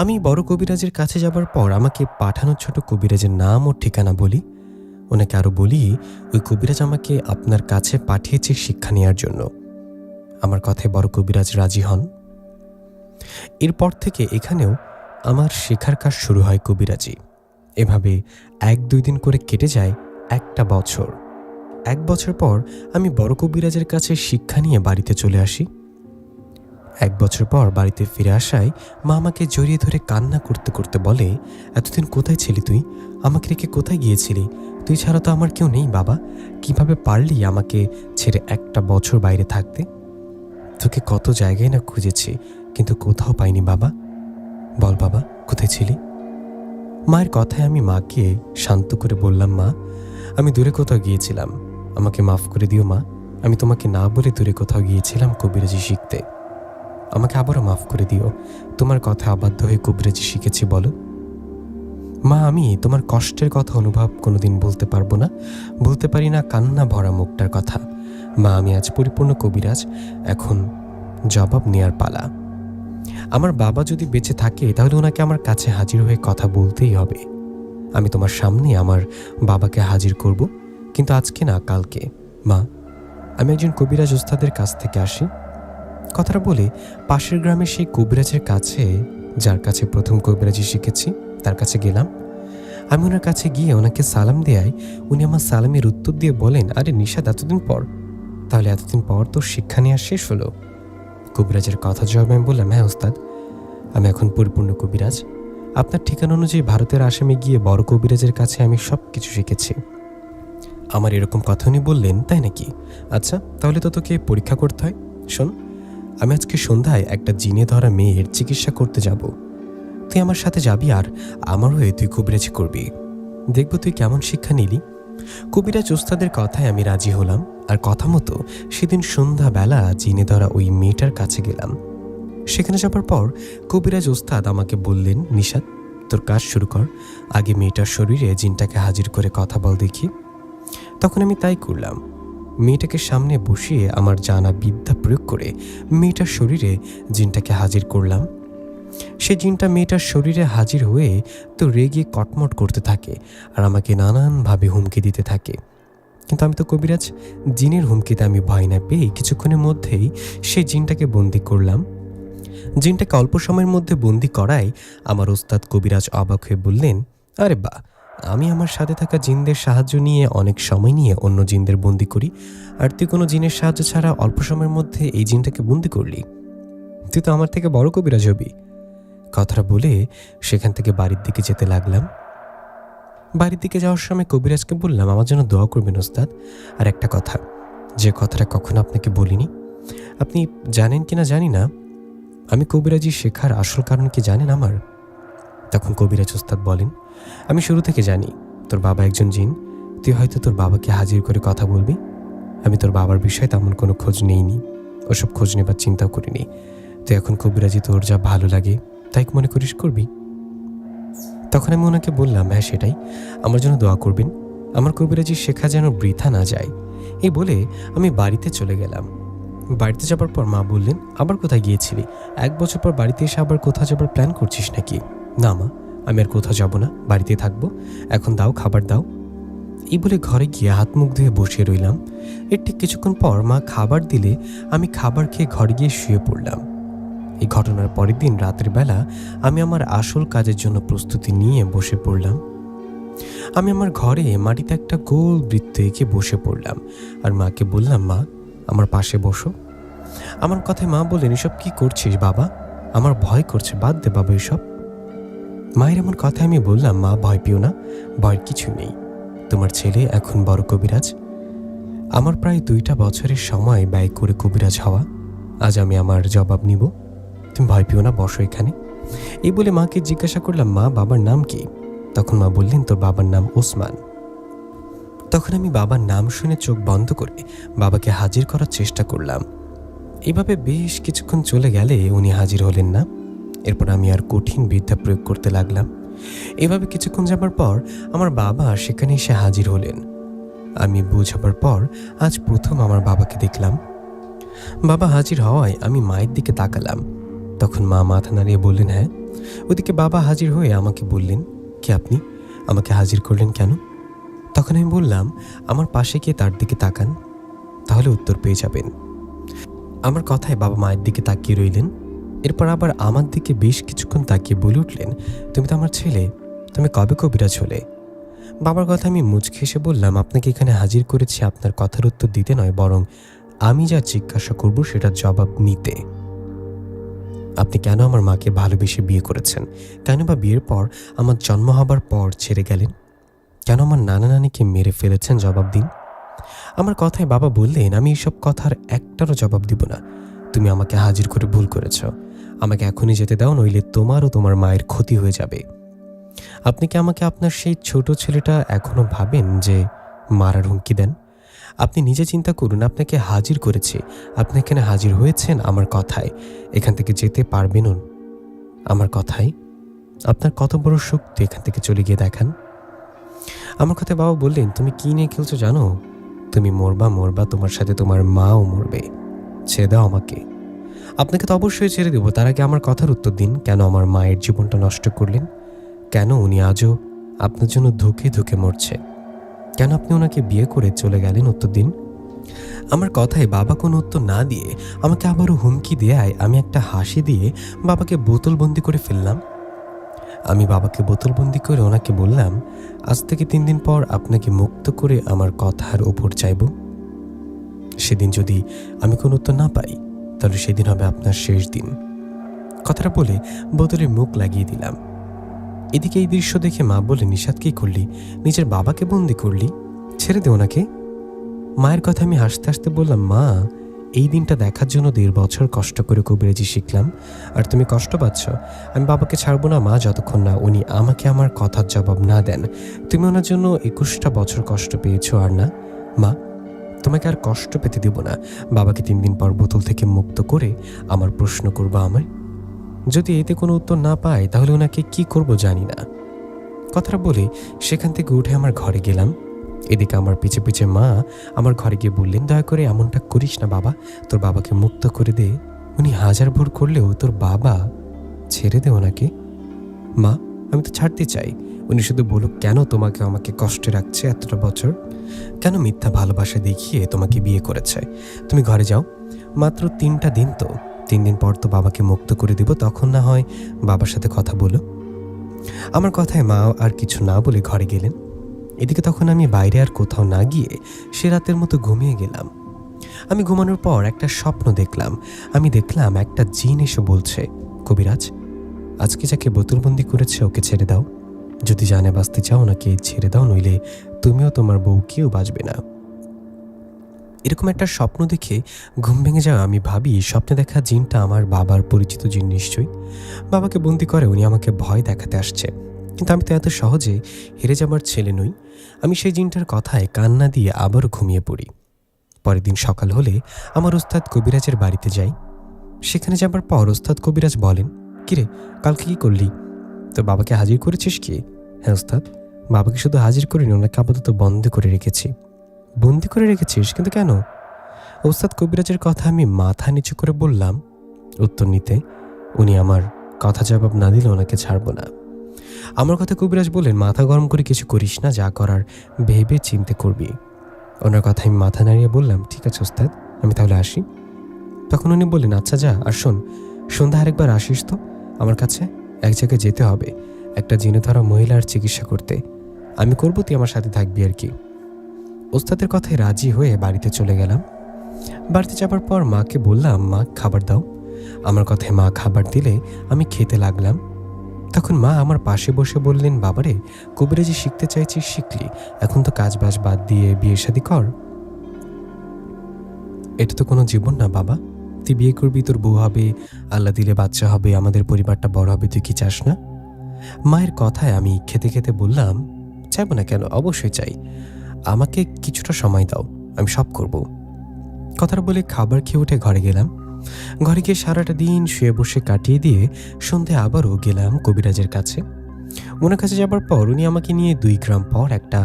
আমি বড় কবিরাজের কাছে যাবার পর আমাকে পাঠানো ছোট কবিরাজের নাম ও ঠিকানা বলি। ওনাকে আরও বলি ওই কবিরাজ আমাকে আপনার কাছে পাঠিয়েছে শিক্ষা নেওয়ার জন্য। আমার কথায় বড় কবিরাজ রাজি হন। এরপর থেকে এখানেও আমার শেখার কাজ শুরু হয় কবিরাজি। এভাবে 1-2 দিন করে কেটে যায় একটা বছর। 1 বছর পর আমি বড় কবিরাজের কাছে শিক্ষা নিয়ে বাড়িতে চলে আসি। 1 বছর পর বাড়িতে ফিরে আসায় মা আমাকে জড়িয়ে ধরে কান্না করতে করতে বলে, এতদিন কোথায় ছিলি তুই? আমাকে রেখে কোথায় গিয়েছিলি? তুই ছাড়া তো আমার কেউ নেই বাবা। কিভাবে পারলি আমাকে ছেড়ে একটা বছর বাইরে থাকতে? তোকে কত জায়গায় না খুঁজেছি, কিন্তু কোথাও পাইনি বাবা। বল বাবা, কোথায় ছিলি? মায়ের কথায় আমি মাকে শান্ত করে বললাম, মা, আমি দূরে কোথাও গিয়েছিলাম, আমাকে মাফ করে দিও মা। আমি তোমাকে না বলে দূরে কোথাও গিয়েছিলাম কবিরাজি শিখতে। আমাকে আবারও মাফ করে দিও। তোমার কথা অবাধ্য হয়ে কবিরাজি শিখেছি বলো। মা, আমি তোমার কষ্টের কথা অনুভব কোনোদিন বলতে পারবো না, বলতে পারি না কান্না ভরা মুখটার কথা। মা, আমি আজ পরিপূর্ণ কবিরাজ, এখন জবাব নেয়ার পালা। আমার বাবা যদি বেঁচে থাকে তাহলে ওনাকে আমার কাছে হাজির হয়ে কথা বলতেই হবে। আমি তোমার সামনে আমার বাবাকে হাজির করব, কিন্তু আজকে না, কালকে। মা, আমি একজন কবিরাজ ওস্তাদের কাছ থেকে আসি। কথাটা বলে পাশের গ্রামের সেই কবিরাজের কাছে, যার কাছে প্রথম কবিরাজি শিখেছি, তার কাছে গেলাম। আমি ওনার কাছে গিয়ে ওনাকে সালাম দেয়ায় উনি আমার সালামের উত্তর দিয়ে বলেন, আরে নিশাদ, এতদিন পর? তাহলে এতদিন পর তোর শিক্ষা নেওয়া শেষ হলো? কবিরাজের কথা জবাবে আমি বললাম, হ্যাঁ ওস্তাদ, আমি এখন পরিপূর্ণ কবিরাজ। আপনার ঠিকানা অনুযায়ী ভারতের আসামে গিয়ে বড় কবিরাজের কাছে আমি সব কিছু শিখেছি। আমার এরকম কথা উনি বললেন, তাই নাকি? আচ্ছা, তাহলে তো তোকে পরীক্ষা করতে হয়। শোন, আমি আজকে সন্ধ্যায় একটা জিনে ধরা মেয়ের চিকিৎসা করতে যাব। তুই আমার সাথে যাবি আর আমার হয়ে তুই কবিরাজি করবি। দেখব তুই কেমন শিক্ষা নিলি। কবিরাজ ওস্তাদের কথায় আমি রাজি হলাম, আর কথা মতো সেদিন সন্ধ্যাবেলা জিনে ধরা ওই মেয়েটার কাছে গেলাম। সেখানে যাবার পর কবিরাজ ওস্তাদ আমাকে বললেন, নিশাদ, তোর কাজ শুরু কর। আগে মেয়েটার শরীরে জিনটাকে হাজির করে কথা বল দেখি। তখন আমি তাই করলাম। মেয়েটাকে সামনে বসিয়ে আমার জানা বিদ্যা প্রয়োগ করে মেয়েটার শরীরে জিনটাকে হাজির করলাম। সে জিনটা মেয়েটার শরীরে হাজির হয়ে তো রেগে কটমট করতে থাকে আর আমাকে নানানভাবে হুমকি দিতে থাকে। কিন্তু আমি তো কবিরাজ, জিনের হুমকিতে আমি ভয় না পেয়ে কিছুক্ষণের মধ্যেই সেই জিনটাকে বন্দি করলাম। জিনটাকে অল্প সময়ের মধ্যে বন্দি করায় আমার ওস্তাদ কবিরাজ অবাক হয়ে বললেন, আরে বা, আমি আমার সাথে থাকা জিনদের সাহায্য নিয়ে অনেক সময় নিয়ে অন্য জিনদের বন্দি করি, আর তুই কোনো জিনের সাহায্য ছাড়া অল্প সময়ের মধ্যে এই জিনটাকে বন্দি করলি? তুই তো আমার থেকে বড় কবিরাজ হবি। কথাটা বলে সেখান থেকে বাড়ির দিকে যেতে লাগলাম। বাড়ির দিকে যাওয়ার সময় কবিরাজকে বললাম, আমার জন্য দোয়া করবেন ওস্তাদ। আর একটা কথা, যে কথাটা কখনো আপনাকে বলিনি, আপনি জানেন কিনা জানি না, আমি কবিরাজি শেখার আসল কারণ কি জানেন আমার? তখন কবিরাজ ওস্তাদ বলেন, আমি শুরু থেকে জানি তোর বাবা একজন জিন। তুই হয়তো তোর বাবাকে হাজির করে কথা বলবি। আমি তোর বাবার বিষয়ে তেমন কোনো খোঁজ নেইনি, ওসব খোঁজ নেবার চিন্তাও করিনি। তুই এখন কবিরাজি তোর যা ভালো লাগে তাই মনে করিস করবি। তখন আমি ওনাকে বললাম, হ্যাঁ সেটাই, আমার জন্য দোয়া করবেন, আমার কবিরাজি শেখা যেন বৃথা না যায়। এই বলে আমি বাড়িতে চলে গেলাম। বাড়িতে যাবার পর মা বললেন, আবার কোথায় গিয়েছিলি? 1 বছর পর বাড়িতে এসে আবার কোথাও যাবার প্ল্যান করছিস নাকি? না মা, আমি আর কোথাও যাব না, বাড়িতে থাকবো। এখন দাও, খাবার দাও। এই বলে ঘরে গিয়ে হাত মুখ ধুয়ে বসে রইলাম। এর ঠিক কিছুক্ষণ পর মা খাবার দিলে আমি খাবার খেয়ে ঘরে গিয়ে শুয়ে পড়লাম। এই ঘটনার পরের দিন রাতের বেলা আমি আমার আসল কাজের জন্য প্রস্তুতি নিয়ে বসে পড়লাম। আমি আমার ঘরে মাটিতে একটা গোল বৃত্ত এঁকে বসে পড়লাম আর মাকে বললাম, মা, আমার পাশে বসো। আমার কথায় মা বললেন, এসব কি করছিস বাবা? আমার ভয় করছে, বাদ দে বাবা এসব। মায়ের এমন কথা আমি বললাম, মা, ভয় পেও না, ভয়ের কিছু নেই। তোমার ছেলে এখন বড় কবিরাজ। আমার প্রায় 2টা বছরের সময় ব্যয় করে কবিরাজ হওয়া। আজ আমি আমার জবাব নিব। তুমি ভয় পেও না, বসো এখানে। এই বলে মাকে জিজ্ঞাসা করলাম, মা বাবার নাম কি? তখন মা বললেন, তোর বাবার নাম ওসমান। তখন আমি বাবার নাম শুনে চোখ বন্ধ করে বাবাকে হাজির করার চেষ্টা করলাম। এভাবে বেশ কিছুক্ষণ চলে গেলে উনি হাজির হলেন না। এরপর আমি আর কঠিন বিদ্যা প্রয়োগ করতে লাগলাম। এভাবে কিছুক্ষণ যাবার পর আমার বাবা সেখানে এসে হাজির হলেন। আমি বোঝাবার পর আজ প্রথম আমার বাবাকে দেখলাম। বাবা হাজির হওয়ায় আমি মায়ের দিকে তাকালাম। তখন মা মাথা নাড়িয়ে বললেন, হ্যাঁ। ওদিকে বাবা হাজির হয়ে আমাকে বললেন, কে আপনি? আমাকে হাজির করলেন কেন? তখন আমি বললাম, আমার পাশে গিয়ে তার দিকে তাকান, তাহলে উত্তর পেয়ে যাবেন। আমার কথায় বাবা মায়ের দিকে তাকিয়ে রইলেন। এরপর আবার আমার দিকে বেশ কিছুক্ষণ তাকিয়ে বলে উঠলেন, তুমি তো আমার ছেলে, তুমি কবে কবিরাজ হলে? বাবার কথা আমি মুচকে এসে বললাম, আপনাকে এখানে হাজির করেছি আপনার কথার উত্তর দিতে নয়, বরং আমি যা জিজ্ঞাসা করব সেটার জবাব নিতে। আপনি কেন আমার মাকে ভালোবেসে বিয়ে করেছেন? কেন বা বিয়ের পর আমার জন্ম হবার পর ছেড়ে গেলেন? কেন আমার নানা নানিকে মেরে ফেলেছেন? জবাব দিন। আমার কথায় বাবা বললেন, আমি এইসব কথার একটারও জবাব দিব না। তুমি আমাকে হাজির করে ভুল করেছ। আমাকে এখনই যেতে দাও, নইলে তোমার ও তোমার মায়ের ক্ষতি হয়ে যাবে। আপনি কি আমাকে আপনার সেই ছোট ছেলেটা এখনো ভাবেন যে মারার হুমকি দেন? আপনি নিজে চিন্তা করুন, আপনাকে হাজির করেছি, আপনি এখানে হাজির হয়েছেন আমার কথায়, এখান থেকে যেতে পারবেন আমার কথায়? আপনার কত বড় শক্তি, এখান থেকে চলে গিয়ে দেখান। আমার কথায় বাবা বললেন, তুমি কি নিয়ে খেলছো জানো? তুমি মরবা, তোমার সাথে তোমার মাও মরবে। ছেড়ে দাও আমাকে। আপনাকে তো অবশ্যই ছেড়ে দেবো, তার আগে আমার কথার উত্তর দিন। কেন আমার মায়ের জীবনটা নষ্ট করলেন? কেন উনি আজও আপনার জন্য ধুকে ধুকে মরছে? কেন আপনি ওনাকে বিয়ে করে চলে গেলেন? উত্তর দিন। আমার কথায় বাবা কোনো উত্তর না দিয়ে আমাকে আবারও হুমকি দেয়। আমি একটা হাসি দিয়ে বাবাকে বোতলবন্দি করে ফেললাম। আমি বাবাকে বোতলবন্দি করে ওনাকে বললাম, আজ থেকে 3 দিন পর আপনাকে মুক্ত করে আমার কথার ওপর চাইব। সেদিন যদি আমি কোনো উত্তর না পাই, তাহলে সেদিন হবে আপনার শেষ দিন। কথাটা বলে বোতলে মুখ লাগিয়ে দিলাম। এদিকে এই দৃশ্য দেখে মা বলে, নিশাত কি করলি? নিজের বাবাকে বন্দি করলি? ছেড়ে দে ওনাকে। মায়ের কথা আমি হাসতে হাসতে বললাম, মা, এই দিনটা দেখার জন্য 1.5 বছর কষ্ট করে কবিরাজি শিখলাম, আর তুমি কষ্ট পাচ্ছ। আমি বাবাকে ছাড়বো না মা, যতক্ষণ না উনি আমাকে আমার কথার জবাব না দেন। তুমি ওনার জন্য 21টা বছর কষ্ট পেয়েছো, আর না মা, তোমাকে আর কষ্ট পেতে দেব না। বাবাকে 3 দিন পর বোতল থেকে মুক্ত করে আমার প্রশ্ন করবা আমায়। যদি এতে কোনো উত্তর না পাই, তাহলে ওনাকে কি করব জানি না। কথাটা বলে সেখান থেকে উঠে আমার ঘরে গেলাম। এদিকে আমার পিছে পিছে মা আমার ঘরে গিয়ে বললেন, দয়া করে এমনটা করিস না বাবা, তোর বাবাকে মুক্ত করে দে। উনি হাজার ভুল করলেও তোর বাবা, ছেড়ে দে ওনাকে। মা, আমি তো ছাড়তে চাই, উনি শুধু বলুক কেন তোমাকে আমাকে কষ্টে রাখছে এতটা বছর, কেন মিথ্যা ভালোবাসা দেখিয়ে তোমাকে বিয়ে করেছে। তুমি ঘরে যাও, মাত্র 3টা দিন তো, 3 দিন পর তো বাবাকে মুক্ত করে দিব, তখন না হয় বাবার সাথে কথা বলো। আমার কথায় মা আর কিছু না বলে ঘরে গেলেন। এদিকে তখন আমি বাইরে আর কোথাও না গিয়ে সে রাতের মতো ঘুমিয়ে গেলাম। আমি ঘুমানোর পর একটা স্বপ্ন দেখলাম। আমি দেখলাম একটা জিন এসে বলছে, কবিরাজ, আজকে যাকে বোতলবন্দি করেছে ওকে ছেড়ে দাও। যদি জানে বাঁচতে চাও ওনাকে ছেড়ে দাও, নইলে তুমিও তোমার বউ কেউ বাঁচবে না। এরকম একটা স্বপ্ন দেখে ঘুম ভেঙে যাওয়া আমি ভাবি, স্বপ্নে দেখা জিনটা আমার বাবার পরিচিত জিন নিশ্চয়ই। বাবাকে বন্দি করে উনি আমাকে ভয় দেখাতে আসছে, কিন্তু আমি তো এত সহজে হেরে যাবার ছেলে নই। আমি সেই জিনটার কথায় কান্না দিয়ে আবারও ঘুমিয়ে পড়ি। পরের দিন সকাল হলে আমার ওস্তাদ কবিরাজের বাড়িতে যাই। সেখানে যাবার পর ওস্তাদ কবিরাজ বলেন, কিরে, কালকে কি করলি? তো বাবাকে হাজির করেছিস কি? হ্যাঁ ওস্তাদ, বাবাকে শুধু হাজির করিনি, ওনাকে আপাতত বন্ধ করে রেখেছি। বন্দি করে রেখেছিস? কিন্তু কেন? ওস্তাদ কবিরাজের কথা আমি মাথা নিচু করে বললাম, উত্তর নিতে। উনি আমার কথা জবাব না দিলে ওনাকে ছাড়বো না। আমার কথা কবিরাজ বললেন, মাথা গরম করে কিছু করিস না, যা করার ভেবে চিন্তে করবি। ওনার কথা আমি মাথা নাড়িয়ে বললাম, ঠিক আছে ওস্তাদ, আমি তাহলে আসি। তখন উনি বললেন, আচ্ছা যা, আর শোন, সন্ধ্যা আরেকবার আসিস তো আমার কাছে, এক জায়গায় যেতে হবে, একটা জিনে ধরা মহিলার চিকিৎসা করতে। আমি করবো, তুই আমার সাথে থাকবি আর কি। ওস্তাদের কথায় রাজি হয়ে বাড়িতে চলে গেলাম। বাড়িতে যাবার পর মাকে বললাম, মা খাবার দাও। আমার কথায় মা খাবার দিলে আমি খেতে লাগলাম। তখন মা আমার পাশে বসে বললেন, বাবারে, কবিরাজি শিখতে চাইছিস, শিখলি, এখন তো কাজ বাজ বাদ দিয়ে বিয়ে শাদী কর। এটা তো কোনো জীবন না বাবা, তুই বিয়ে করবি, তোর বউ হবে, আল্লাহ দিলে বাচ্চা হবে, আমাদের পরিবারটা বড় হবে, তুই কি চাস না? মায়ের কথায় আমি খেতে খেতে বললাম, চাইবো না কেন, অবশ্যই চাই। আমাকে কিছুটা সময় দাও, আমি সব করব। কথাটা বলে খাবার খেয়ে উঠে ঘরে গেলাম। ঘরে গিয়ে সারাটা দিন শুয়ে বসে কাটিয়ে দিয়ে সন্ধে আবারও গেলাম কবিরাজের কাছে। ওনার কাছে যাবার পর উনি আমাকে নিয়ে 2 গ্রাম পর একটা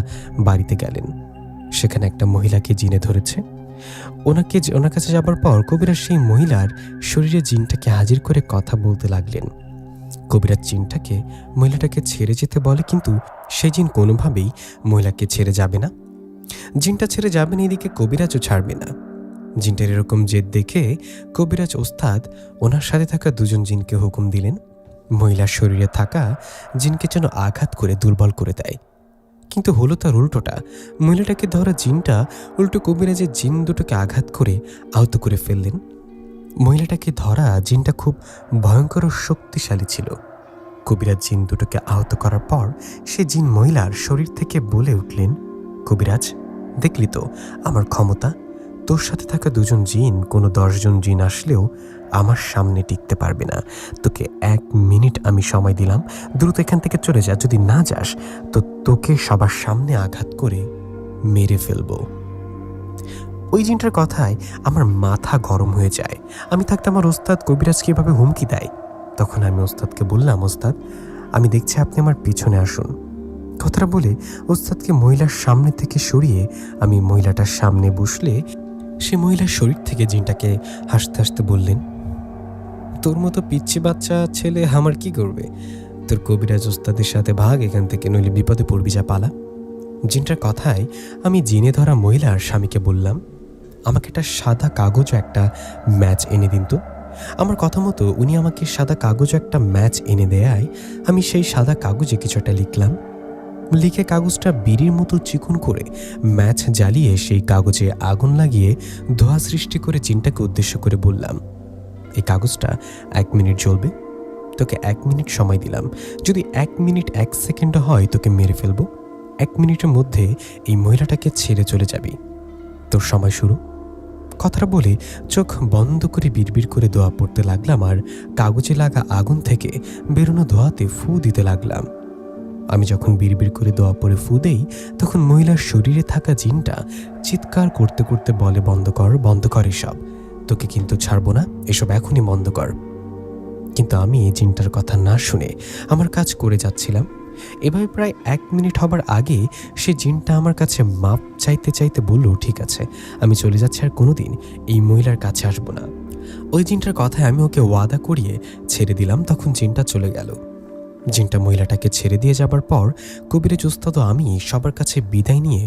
বাড়িতে গেলেন। সেখানে একটা মহিলাকে জিনে ধরেছে। ওনার কাছে যাবার পর কবিরাজ সেই মহিলার শরীরে জিনটাকে হাজির করে কথা বলতে লাগলেন। কবিরাজ জিনটাকে মহিলাটাকে ছেড়ে যেতে বলে, কিন্তু সেই জিন কোনোভাবেই মহিলাকে ছেড়ে যাবে না। জিনটা ছেড়ে যাবে না, এদিকে কবিরাজও ছাড়বে না। জিনটার এরকম জেদ দেখে কবিরাজ ওস্তাদ ওনার সাথে থাকা 2 জন জিনকে হুকুম দিলেন মহিলার শরীরে থাকা জিনকে যেন আঘাত করে দুর্বল করে দেয়। কিন্তু হলো তার উল্টোটা। মহিলাটাকে ধরা জিনটা উল্টো কবিরাজের জিন দুটোকে আঘাত করে আহত করে ফেললেন। মহিলাটাকে ধরা জিনটা খুব ভয়ঙ্কর ও শক্তিশালী ছিল। কবিরাজ জিন দুটোকে আহত করার পর সে জিন মহিলার শরীর থেকে বলে উঠলেন, কবিরাজ, দেখলি তো আমার ক্ষমতা? তোর সাথে থাকা 2 জন জিন কোনো 10 জন জিন আসলেও আমার সামনে টিকতে পারবে না। তোকে 1 মিনিট আমি সময় দিলাম, দ্রুত এখান থেকে চলে যা। যদি না যাস তো তোকে সবার সামনে আঘাত করে মেরে ফেলবো। ওই জিনটার কথায় আমার মাথা গরম হয়ে যায়। আমি থাকতে আমার ওস্তাদ কবিরাজকে এভাবে হুমকি দেয়। তখন আমি ওস্তাদকে বললাম, ওস্তাদ, আমি দেখছি আপনি আমার পিছনে আসুন। কথাটা বলে ওস্তাদকে মহিলার সামনে থেকে সরিয়ে আমি মহিলাটার সামনে বসলে সে মহিলার শরীর থেকে জিনটাকে হাসতে হাসতে বললেন, তোর মতো পিচ্ছি বাচ্চা ছেলে আমার কি করবে? তোর কবিরাজ ওস্তাদের সাথে ভাগ এখান থেকে, নইলে বিপদে পড়বি, যা পালা। জিনটার কথায় আমি জিনে ধরা মহিলার স্বামীকে বললাম, আমাকে একটা সাদা কাগজ একটা ম্যাচ এনে দিন তো। আমার কথা মতো উনি আমাকে সাদা কাগজ একটা ম্যাচ এনে দেয়ায় আমি সেই সাদা কাগজে কিছু একটা লিখলাম। লিখে কাগজটা বিড়ির মতো চিকন করে ম্যাচ জ্বালিয়ে সেই কাগজে আগুন লাগিয়ে ধোঁয়া সৃষ্টি করে জিনটাকে উদ্দেশ্য করে বললাম, এই কাগজটা 1 মিনিট জ্বলবে। তোকে 1 মিনিট সময় দিলাম। যদি 1 মিনিট 1 সেকেন্ড হয় তোকে মেরে ফেলবো। 1 মিনিটের মধ্যে এই মহিলাটাকে ছেড়ে চলে যাবি। তোর সময় শুরু। কথাটা বলে চোখ বন্ধ করে বিড়বিড় করে দোয়া পড়তে লাগলাম আর কাগজে লাগা আগুন থেকে বেরোনো ধোঁয়াতে ফু দিতে লাগলাম। আমি যখন বিড়বিড় করে দোয়া পড়ে ফু দেই তখন মহিলার শরীরে থাকা জিনটা চিৎকার করতে করতে বলে, বন্ধ কর, বন্ধ কর এসব, তোকে কিন্তু ছাড়বো না, এসব এখনই বন্ধ কর। কিন্তু আমি এই জিনটার কথা না শুনে আমার কাজ করে যাচ্ছিলাম। এভাবে প্রায় 1 মিনিট হবার আগে সে জিনটা আমার কাছে মাপ চাইতে চাইতে বলল, ঠিক আছে, আমি চলে যাচ্ছি, আর কোনোদিন এই মহিলার কাছে আসবো না। ওই জিনটার কথায় আমি ওকে ওয়াদা করিয়ে ছেড়ে দিলাম। তখন জিনটা চলে গেল। জিনটা মহিলাটাকে ছেড়ে দিয়ে যাবার পর কবিরাজ ওস্তাদ ও আমি সবার কাছে বিদায় নিয়ে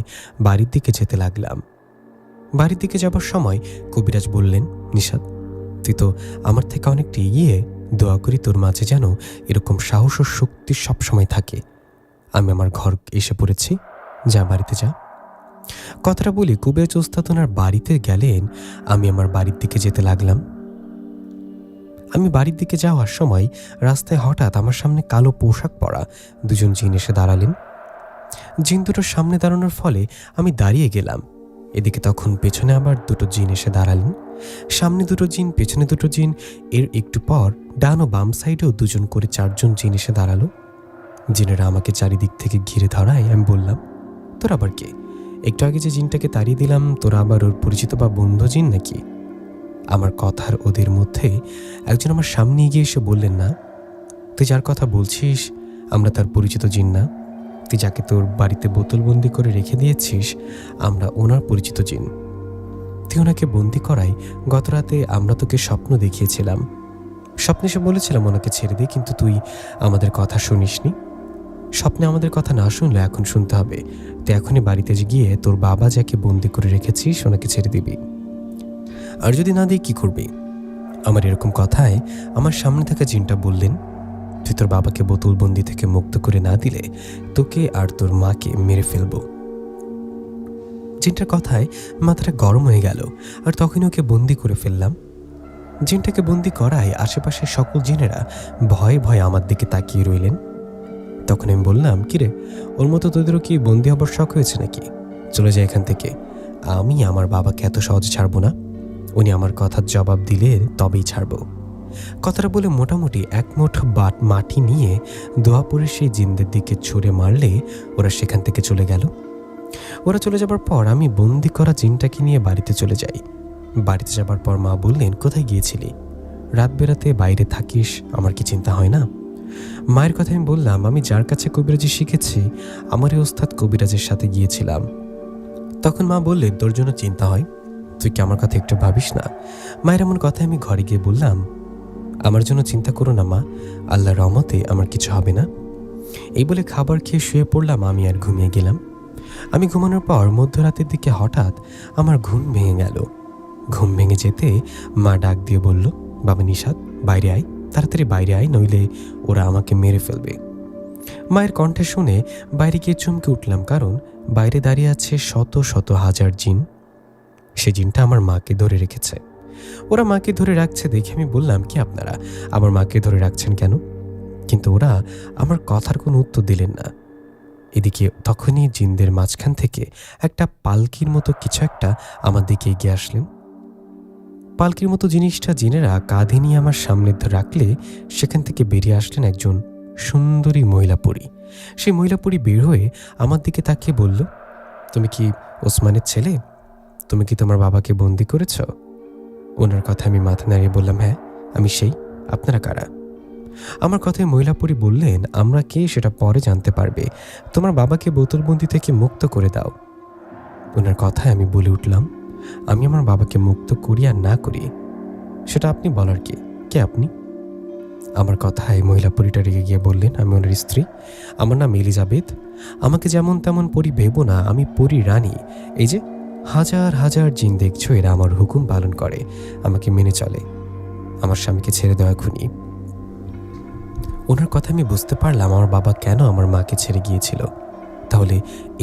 বাড়ির দিকে যেতে লাগলাম। বাড়ির দিকে যাবার সময় কবিরাজ বললেন, নিশাত, তুই তো আমার থেকে অনেকটা এগিয়ে, দোয়া করি তোর মাঝে যেন এরকম সাহস ও শক্তি সবসময় থাকে। আমি আমার ঘর এসে পড়েছি, যা বাড়িতে যা। কথাটা বলি কবিরাজ ওস্তাদ ওনার বাড়িতে গেলেন। আমি আমার বাড়ির দিকে যেতে লাগলাম। আমি বাড়ির দিকে যাওয়ার সময় রাস্তায় হঠাৎ আমার সামনে কালো পোশাক পরা 2 জন জিন এসে দাঁড়ালেন। জিন দুটোর সামনে দাঁড়ানোর ফলে আমি দাঁড়িয়ে গেলাম। এদিকে তখন পেছনে আবার 2টো জিন এসে দাঁড়ালেন। সামনে 2টো জিন, পেছনে 2টো জিন, এর একটু পর ডান ও বাম সাইডেও 2 জন করে 4 জন জিন এসে দাঁড়ালো। জিনেরা আমাকে চারিদিক থেকে ঘিরে ধরায় আমি বললাম, তোর আবার কে? একটু আগে যে জিনটাকে তাড়িয়ে দিলাম, তোরা আবার ওর পরিচিত বা বন্ধু জিন নাকি? আমার কথার ওদের মধ্যে একজন আমার সামনে এগিয়ে এসে বললেন, না, তুই যার কথা বলছিস আমরা তার পরিচিত জিন না। তুই যাকে তোর বাড়িতে বোতলবন্দি করে রেখে দিয়েছিস আমরা ওনার পরিচিত জিন। তুই ওনাকে বন্দি করাই গত রাতে আমরা তোকে স্বপ্ন দেখিয়েছিলাম। স্বপ্নে সে বলেছিলাম ওনাকে ছেড়ে দে, কিন্তু তুই আমাদের কথা শুনিসনি। স্বপ্নে আমাদের কথা না শুনলে এখন শুনতে হবে। তুই এখনই বাড়িতে গিয়ে তোর বাবা যাকে বন্দি করে রেখেছিস ওনাকে ছেড়ে দিবি। আর যদি না দিই কি করবি? আমার এরকম কথায় আমার সামনে থাকা জিনটা বললেন, তুই তোর বাবাকে বোতলবন্দি থেকে মুক্ত করে না দিলে তোকে আর তোর মাকে মেরে ফেলবো। জিনটার কথায় মাথাটা গরম হয়ে গেল আর তখনই ওকে বন্দি করে ফেললাম। জিনটাকে বন্দি করায় আশেপাশের সকল জিনেরা ভয়ে ভয়ে আমার দিকে তাকিয়ে রইলেন। তখন আমি বললাম, কিরে, ওর মতো তোদেরও কি বন্দি হবার শখ হয়েছে নাকি? চলে যায় এখান থেকে, আমি আমার বাবাকে এত সহজে ছাড়বো না। উনি আমার কথার জবাব দিলে তবেই ছাড়ব। কথাটা বলে মোটামুটি এক মুঠ মাটি নিয়ে দোয়া পড়ে সেই জিনদের দিকে ছুঁড়ে মারলে ওরা সেখান থেকে চলে গেল। ওরা চলে যাবার পর আমি বন্দি করা জিনটাকে নিয়ে বাড়িতে চলে যাই। বাড়িতে যাবার পর মা বললেন, কোথায় গিয়েছিলি? রাত বেরাতে বাইরে থাকিস, আমার কি চিন্তা হয় না? মায়ের কথা আমি বললাম, আমি যার কাছে কবিরাজি শিখেছি আমার এই ওস্তাদ কবিরাজের সাথে গিয়েছিলাম। তখন মা বললেন, তোর জন্য চিন্তা হয়, তুই কি আমার কথা একটু ভাবিস না? মায়ের এমন কথা আমি ঘরে গিয়ে বললাম, আমার জন্য চিন্তা করো না মা, আল্লাহর রহমতে আমার কিছু হবে না। এই বলে খাবার খেয়ে শুয়ে পড়লাম। আমি আর ঘুমিয়ে গেলাম। আমি ঘুমানোর পর মধ্যরাতের দিকে হঠাৎ আমার ঘুম ভেঙে গেল। ঘুম ভেঙে যেতে মা ডাক দিয়ে বলল, বাবা নিশাত, বাইরে আয়, তাড়াতাড়ি বাইরে আয়, নইলে ওরা আমাকে মেরে ফেলবে। মায়ের কণ্ঠে শুনে বাইরে গিয়ে চমকে উঠলাম, কারণ বাইরে দাঁড়িয়ে আছে শত শত হাজার জিন। সে জিনটা আমার মাকে ধরে রেখেছে। ওরা মাকে ধরে রাখছে দেখে আমি বললাম, কি আপনারা আমার মাকে ধরে রাখছেন কেন? কিন্তু ওরা আমার কথার কোনো উত্তর দিলেন না। এদিকে তখনই জিনদের মাঝখান থেকে একটা পালকির মতো কিছু একটা আমার দিকে এগিয়ে আসলেন। পালকির মতো জিনিসটা জিনেরা কাঁধে নিয়ে আমার সামনে রাখলে সেখান থেকে বেরিয়ে আসলেন একজন সুন্দরী মহিলা পরী। সেই মহিলা পরী বের হয়ে আমার দিকে তাকিয়ে বলল, তুমি কি ওসমানের ছেলে? তুমি কি তোমার বাবাকে বন্দি করেছ? ওনার কথা আমি মাথা নাড়িয়ে বললাম, হ্যাঁ আমি সেই। আপনারা কারা? আমার কথায় মহিলা পরী বললেন, আমরা কে সেটা পরে জানতে পারবে, তোমার বাবাকে বোতলবন্দি থেকে মুক্ত করে দাও। ওনার কথায় আমি বলে উঠলাম, আমি আমার বাবাকে মুক্ত করি আর না করি সেটা আপনি বলার কে আপনি? আমার কথায় মহিলা পরীটা রেগে গিয়ে বললেন, আমি ওনার স্ত্রী, আমার নাম এলিজাবেথ। আমাকে যেমন তেমন পরী ভেবো না, আমি পরী রানী। এই যে হাজার হাজার জিন দেখছো, এরা আমার হুকুম পালন করে, আমাকে মেনে চলে। আমার স্বামীকে ছেড়ে দেওয়া খুনি। ওনার কথা আমি বুঝতে পারলাম আমার বাবা কেন আমার মাকে ছেড়ে গিয়েছিল। তাহলে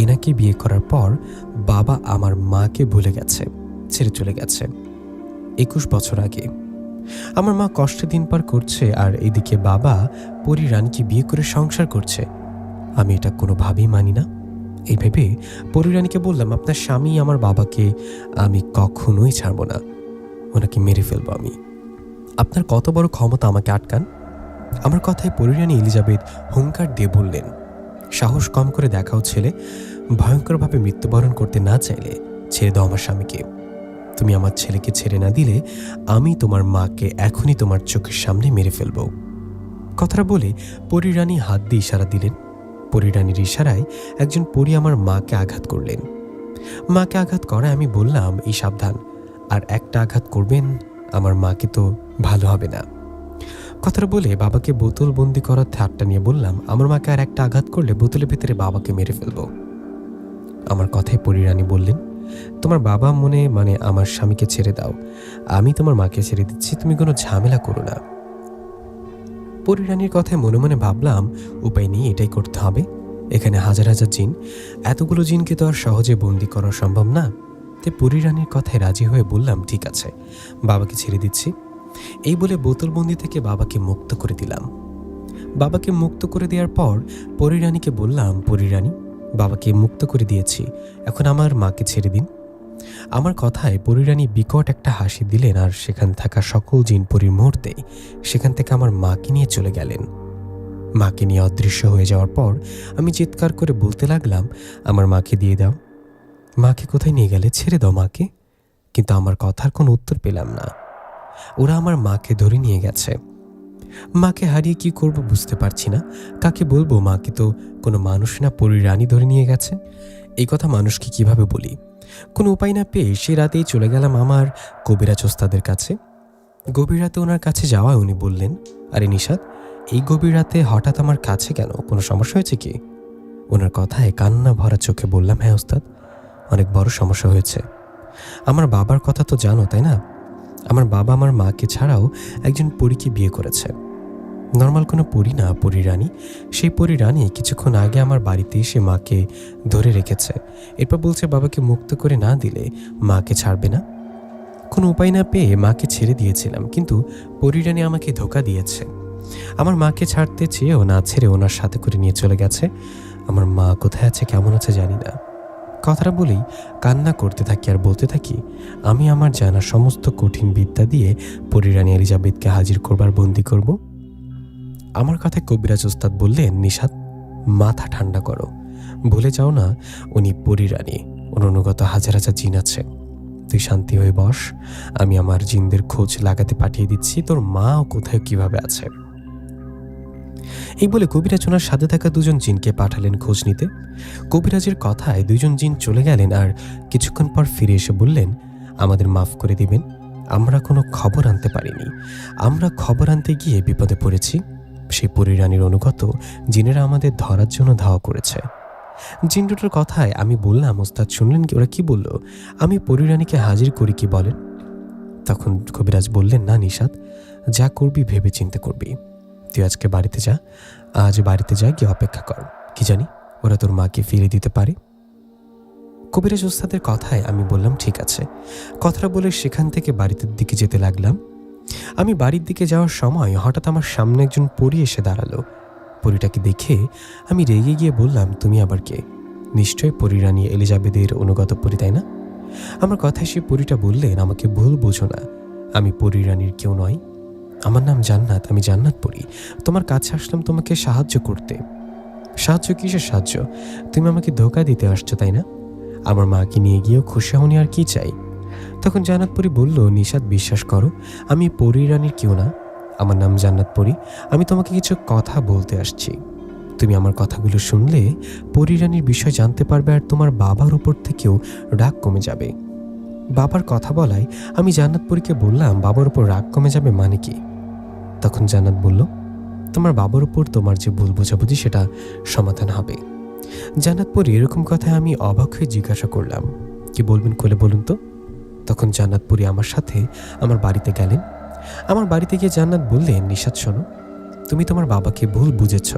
এনাকে বিয়ে করার পর বাবা আমার মাকে ভুলে গেছে, ছেড়ে চলে গেছে 21 বছর আগে। আমার মা কষ্টে দিন পার করছে, আর এদিকে বাবা পরী রানীকে বিয়ে করে সংসার করছে। আমি এটা কোনোভাবেই মানি না। এই ভেবে পরী রানীকে বললাম, আপনার স্বামী আমার বাবাকে আমি কখনোই ছাড়ব না, ওনাকে মেরে ফেলবো আমি। আপনার কত বড় ক্ষমতা আমাকে আটকান? আমার কথায় পরী রানী এলিজাবেথ হুঙ্কার দিয়ে বললেন, সাহস কম করে দেখাও ছেলে, ভয়ঙ্করভাবে মৃত্যুবরণ করতে না চাইলে ছেড়ে দাও আমার স্বামীকে। তুমি আমার ছেলেকে ছেড়ে না দিলে আমি তোমার মাকে এখনই তোমার চোখের সামনে মেরে ফেলব। কথাটা বলে পরী রানী হাত দিয়ে ইশারা দিলেন। পরী রানীর ইশারায় একজন পরী আমার মাকে আঘাত করলেন। মাকে আঘাত করায় আমি বললাম, এই সাবধান, আর একটা আঘাত করবেন আমার মাকে তো ভালো হবে না। কথাটা বলে বাবাকে বোতল বন্দি করার ঠাট্টা নিয়ে বললাম, আমার মাকে আর একটা আঘাত করলে বোতলের ভিতরে বাবাকে মেরে ফেলব। আমার কথায় পরী রানী বললেন, তোমার বাবা মানে আমার স্বামীকে ছেড়ে দাও, আমি তোমার মাকে ছেড়ে দিচ্ছি, তুমি কোনো ঝামেলা করো না। পরী রানীর কথায় মনে মনে ভাবলাম, উপায় নেই, এটাই করতে হবে। এখানে হাজার হাজার জিন, এতগুলো জিনকে তো আর সহজে বন্দি করা সম্ভব না। তাই পরী রানীর কথায় রাজি হয়ে বললাম, ঠিক আছে, বাবাকে ছেড়ে দিচ্ছি। এই বলে বোতলবন্দি থেকে বাবাকে মুক্ত করে দিলাম। বাবাকে মুক্ত করে দেওয়ার পর পরী রানীকে বললাম, পরী রানী, বাবাকে মুক্ত করে দিয়েছি, এখন আমার মাকে ছেড়ে দিন। আমার কথায় পরী রানী বিকট একটা হাসি দিলেন, আর সেখানে থাকা সকল জিন পরীর মুহূর্তেই সেখান থেকে আমার মাকে নিয়ে চলে গেলেন। মাকে নিয়ে অদৃশ্য হয়ে যাওয়ার পর আমি চিৎকার করে বলতে লাগলাম, আমার মাকে দিয়ে দাও। মাকে কোথায় নিয়ে গেলে? ছেড়ে দাও মাকে। কিন্তু আমার কথার কোনো উত্তর পেলাম না। ওরা আমার মাকে ধরে নিয়ে গেছে। মাকে হারিয়ে কি করব বুঝতে পারছি না। কাকে বলবো? মাকে তো কোনো মানুষ না, পরী রানী ধরে নিয়ে গেছে। এই কথা মানুষকে কিভাবে বলি? কোনো উপায় না পেয়ে সে রাতেই চলে গেলাম আমার কবিরাজ ওস্তাদের কাছে। গভীর রাতে ওনার কাছে যাওয়ায় উনি বললেন, আরে নিশাত, এই গভীর রাতে হঠাৎ আমার কাছে কেন? কোনো সমস্যা হয়েছে কি? ওনার কথায় কান্না ভরা চোখে বললাম, হ্যাঁ ওস্তাদ, অনেক বড় সমস্যা হয়েছে। আমার বাবার কথা তো জানো, তাই না? আমার বাবা আমার মাকে ছাড়াও একজন পরীকে বিয়ে করেছে। নর্মাল কোনো পরী না, পরী রানী। সেই পরী রানী কিছুক্ষণ আগে আমার বাড়িতে এসে মাকে ধরে রেখেছে। এরপর বলছে বাবাকে মুক্ত করে না দিলে মাকে ছাড়বে না। কোনো উপায় না পেয়ে মাকে ছেড়ে দিয়েছিলাম, কিন্তু পরী রানী আমাকে ধোঁকা দিয়েছে। আমার মাকে ছাড়তে চেয়েও না ছেড়ে ওনার সাথে করে নিয়ে চলে গেছে। আমার মা কোথায় আছে, কেমন আছে জানি না। কথাটা বলেই কান্না করতে থাকি আর বলতে থাকি, আমি আমার জানা সমস্ত কঠিন বিদ্যা দিয়ে পরীরানী এলিজাবেথকে হাজির করবার বন্দি করব। আমার কথায় কবিরাজ ওস্তাদ বললেন, নিশাত, মাথা ঠান্ডা করো, ভুলে যাও না উনি পরীরানী, ওর অনুগত হাজার হাজার জিন আছে। তুই শান্তি হয়ে বস, আমি আমার জিনদের খোঁজ লাগাতে পাঠিয়ে দিচ্ছি তোর মা কোথায় কিভাবে আছে। এই বলে কবিরাজ ওনার সাথে থাকা দুজন জিনকে পাঠালেন খোঁজ নিতে। কবিরাজের কথায় দুজন জিন চলে গেলেন আর কিছুক্ষণ পর ফিরে এসে বললেন, আমাদের মাফ করে দিবেন, আমরা কোনো খবর আনতে পারিনি। আমরা খবর আনতে গিয়ে বিপদে পড়েছি। সেই পরীরানীর অনুগত জিনেরা আমাদের ধরার জন্য ধাওয়া করেছে। জিন দুটোর কথায় আমি বললাম, ওস্তাদ শুনলেন কি, ওরা কি বলল? আমি পরীরানীকে হাজির করি কি বলেন? তখন কবিরাজ বললেন, না নিশাত, যা করবি ভেবে চিন্তে করবি। তুই আজকে বাড়িতে যা, আজ বাড়িতে যা, গিয়ে অপেক্ষা কর, কি জানি ওরা তোর মাকে ফিরে দিতে পারে। কবিরাজ ওস্তাদের কথায় আমি বললাম, ঠিক আছে। কথাটা বলে সেখান থেকে বাড়িতে দিকে যেতে লাগলাম। আমি বাড়ির দিকে যাওয়ার সময় হঠাৎ আমার সামনে একজন পরী এসে দাঁড়ালো। পরীটাকে দেখে আমি রেগে গিয়ে বললাম, তুমি আবার কে? নিশ্চয় পরীরানী এলিজাবেথের অনুগত পরী, তাই না? আমার কথায় সে পরীটা বললেন, আমাকে ভুল বোঝো না, আমি পরীরানীর কেউ নয়। আমার নাম জান্নাত, আমি জান্নাত পরী। তোমার কাছে আসলাম তোমাকে সাহায্য করতে। সাহায্য? কিসের সাহায্য? তুমি আমাকে ধোঁকা দিতে আসছো, তাই না? আমার মাকে নিয়ে গিয়েও খুশি হওনি, আর কি চাই? তখন জান্নাত পরী বলল, নিশাত, বিশ্বাস করো, আমি পরীরানীর কেউ না, আমার নাম জান্নাত পরী। আমি তোমাকে কিছু কথা বলতে আসছি। তুমি আমার কথাগুলো শুনলে পরীরানীর বিষয় জানতে পারবে, আর তোমার বাবার উপর থেকেও রাগ কমে যাবে। বাবার কথা বলায় আমি জান্নাত পরীকে বললাম, বাবার উপর রাগ কমে যাবে মানে কি? তখন জান্নাত বলল, তোমার বাবার উপর তোমার যে ভুল বোঝাবুঝি সেটা সমাধান হবে। জান্নাত পরী এরকম কথায় আমি অবাক হয়ে জিজ্ঞাসা করলাম, কি বলবেন খুলে বলুন তো? তখন জান্নাত পরী আমার সাথে আমার বাড়িতে গেলেন। আমার বাড়িতে গিয়ে জান্নাত বললেন, নিশাত শোনো, তুমি তোমার বাবাকে ভুল বুঝেছ।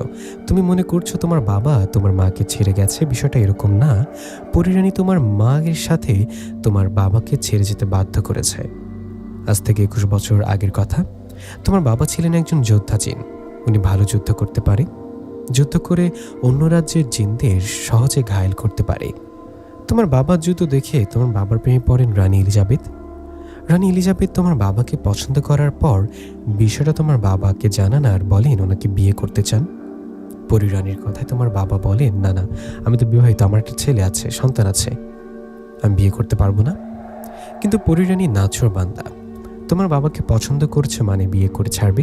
তুমি মনে করছো তোমার বাবা তোমার মাকে ছেড়ে গেছে, বিষয়টা এরকম না। পরীরানী তোমার মায়ের সাথে তোমার বাবাকে ছেড়ে যেতে বাধ্য করেছে। আজ থেকে 21 বছর আগের কথা। তোমার বাবা ছিলেন একজন যোদ্ধা জিন। উনি ভালো যুদ্ধ করতে পারে, যুদ্ধ করে অন্য রাজ্যের জিনদের সহজে ঘায়েল করতে পারে। তোমার বাবার যুদ্ধ দেখে তোমার বাবার প্রেমে পড়েন রানী এলিজাবেথ। রানী এলিজাবেথ তোমার বাবাকে পছন্দ করার পর বিষয়টা তোমার বাবাকে জানান আর বলেন ওনাকে বিয়ে করতে চান। পরীরানীর কথায় তোমার বাবা বলেন, না না, আমি তো বিবাহিত, আমার একটা ছেলে আছে, সন্তান আছে, আমি বিয়ে করতে পারবো না। কিন্তু পরীরানী নাছোড় বান্দা, তোমার বাবাকে পছন্দ করছে মানে বিয়ে করে ছাড়বে।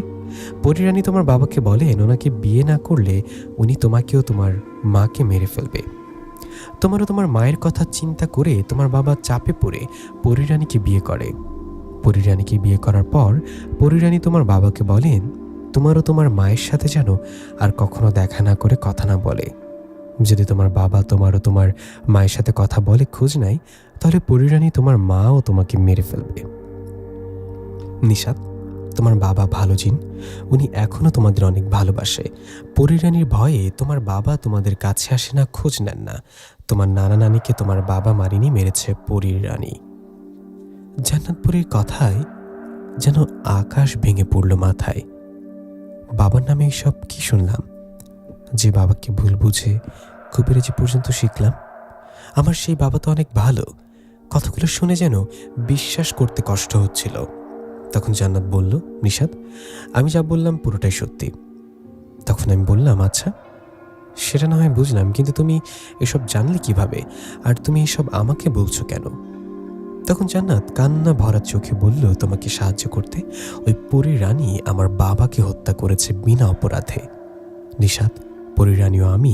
পরীরানী তোমার বাবাকে বলেন ওনাকে বিয়ে না করলে উনি তোমাকেও তোমার মাকে মেরে ফেলবে। তোমারও তোমার মায়ের কথা চিন্তা করে তোমার বাবা চাপে পড়ে পরীরানীকে বিয়ে করে। পরীরানীকে বিয়ে করার পর পরীরানী তোমার বাবাকে বলেন, তোমারও তোমার মায়ের সাথে যেন আর কখনো দেখা না করে কথা না বলে। যদি তোমার বাবা তোমারও তোমার মায়ের সাথে কথা বলে খোঁজ নাই, তাহলে পরীরানী তোমার মাও তোমাকে মেরে ফেলবে। নিশাত, তোমার বাবা ভালো জিন, উনি এখনো তোমাদের অনেক ভালোবাসে। পরীরানীর ভয়ে তোমার বাবা তোমাদের কাছে আসে না, খোঁজ নেন না। তোমার নানা নানিকে তোমার বাবা মারিনি, মেরেছে পরীরানী। জান্নাতপুরের কথায় যেন আকাশ ভেঙে পড়ল মাথায়। বাবার নামে এইসব কি শুনলাম? যে বাবাকে ভুল বুঝে কবিরাজি পর্যন্ত শিখলাম, আমার সেই বাবা তো অনেক ভালো। কথাগুলো শুনে যেন বিশ্বাস করতে কষ্ট হচ্ছিল। তখন জান্নাত বলল, নিশাত, আমি যা বললাম পুরোটাই সত্যি। তখন আমি বললাম, আচ্ছা, সেটা না হয় বুঝলাম, কিন্তু তুমি এসব জানলে কিভাবে, আর তুমি এসব আমাকে বলছো কেন? তখন জান্নাত কান্না ভরা চোখে বলল, তোমাকে সাহায্য করতে। ওই পরীরানী আমার বাবাকে হত্যা করেছে বিনা অপরাধে। নিশাত, পরীরানীও আমি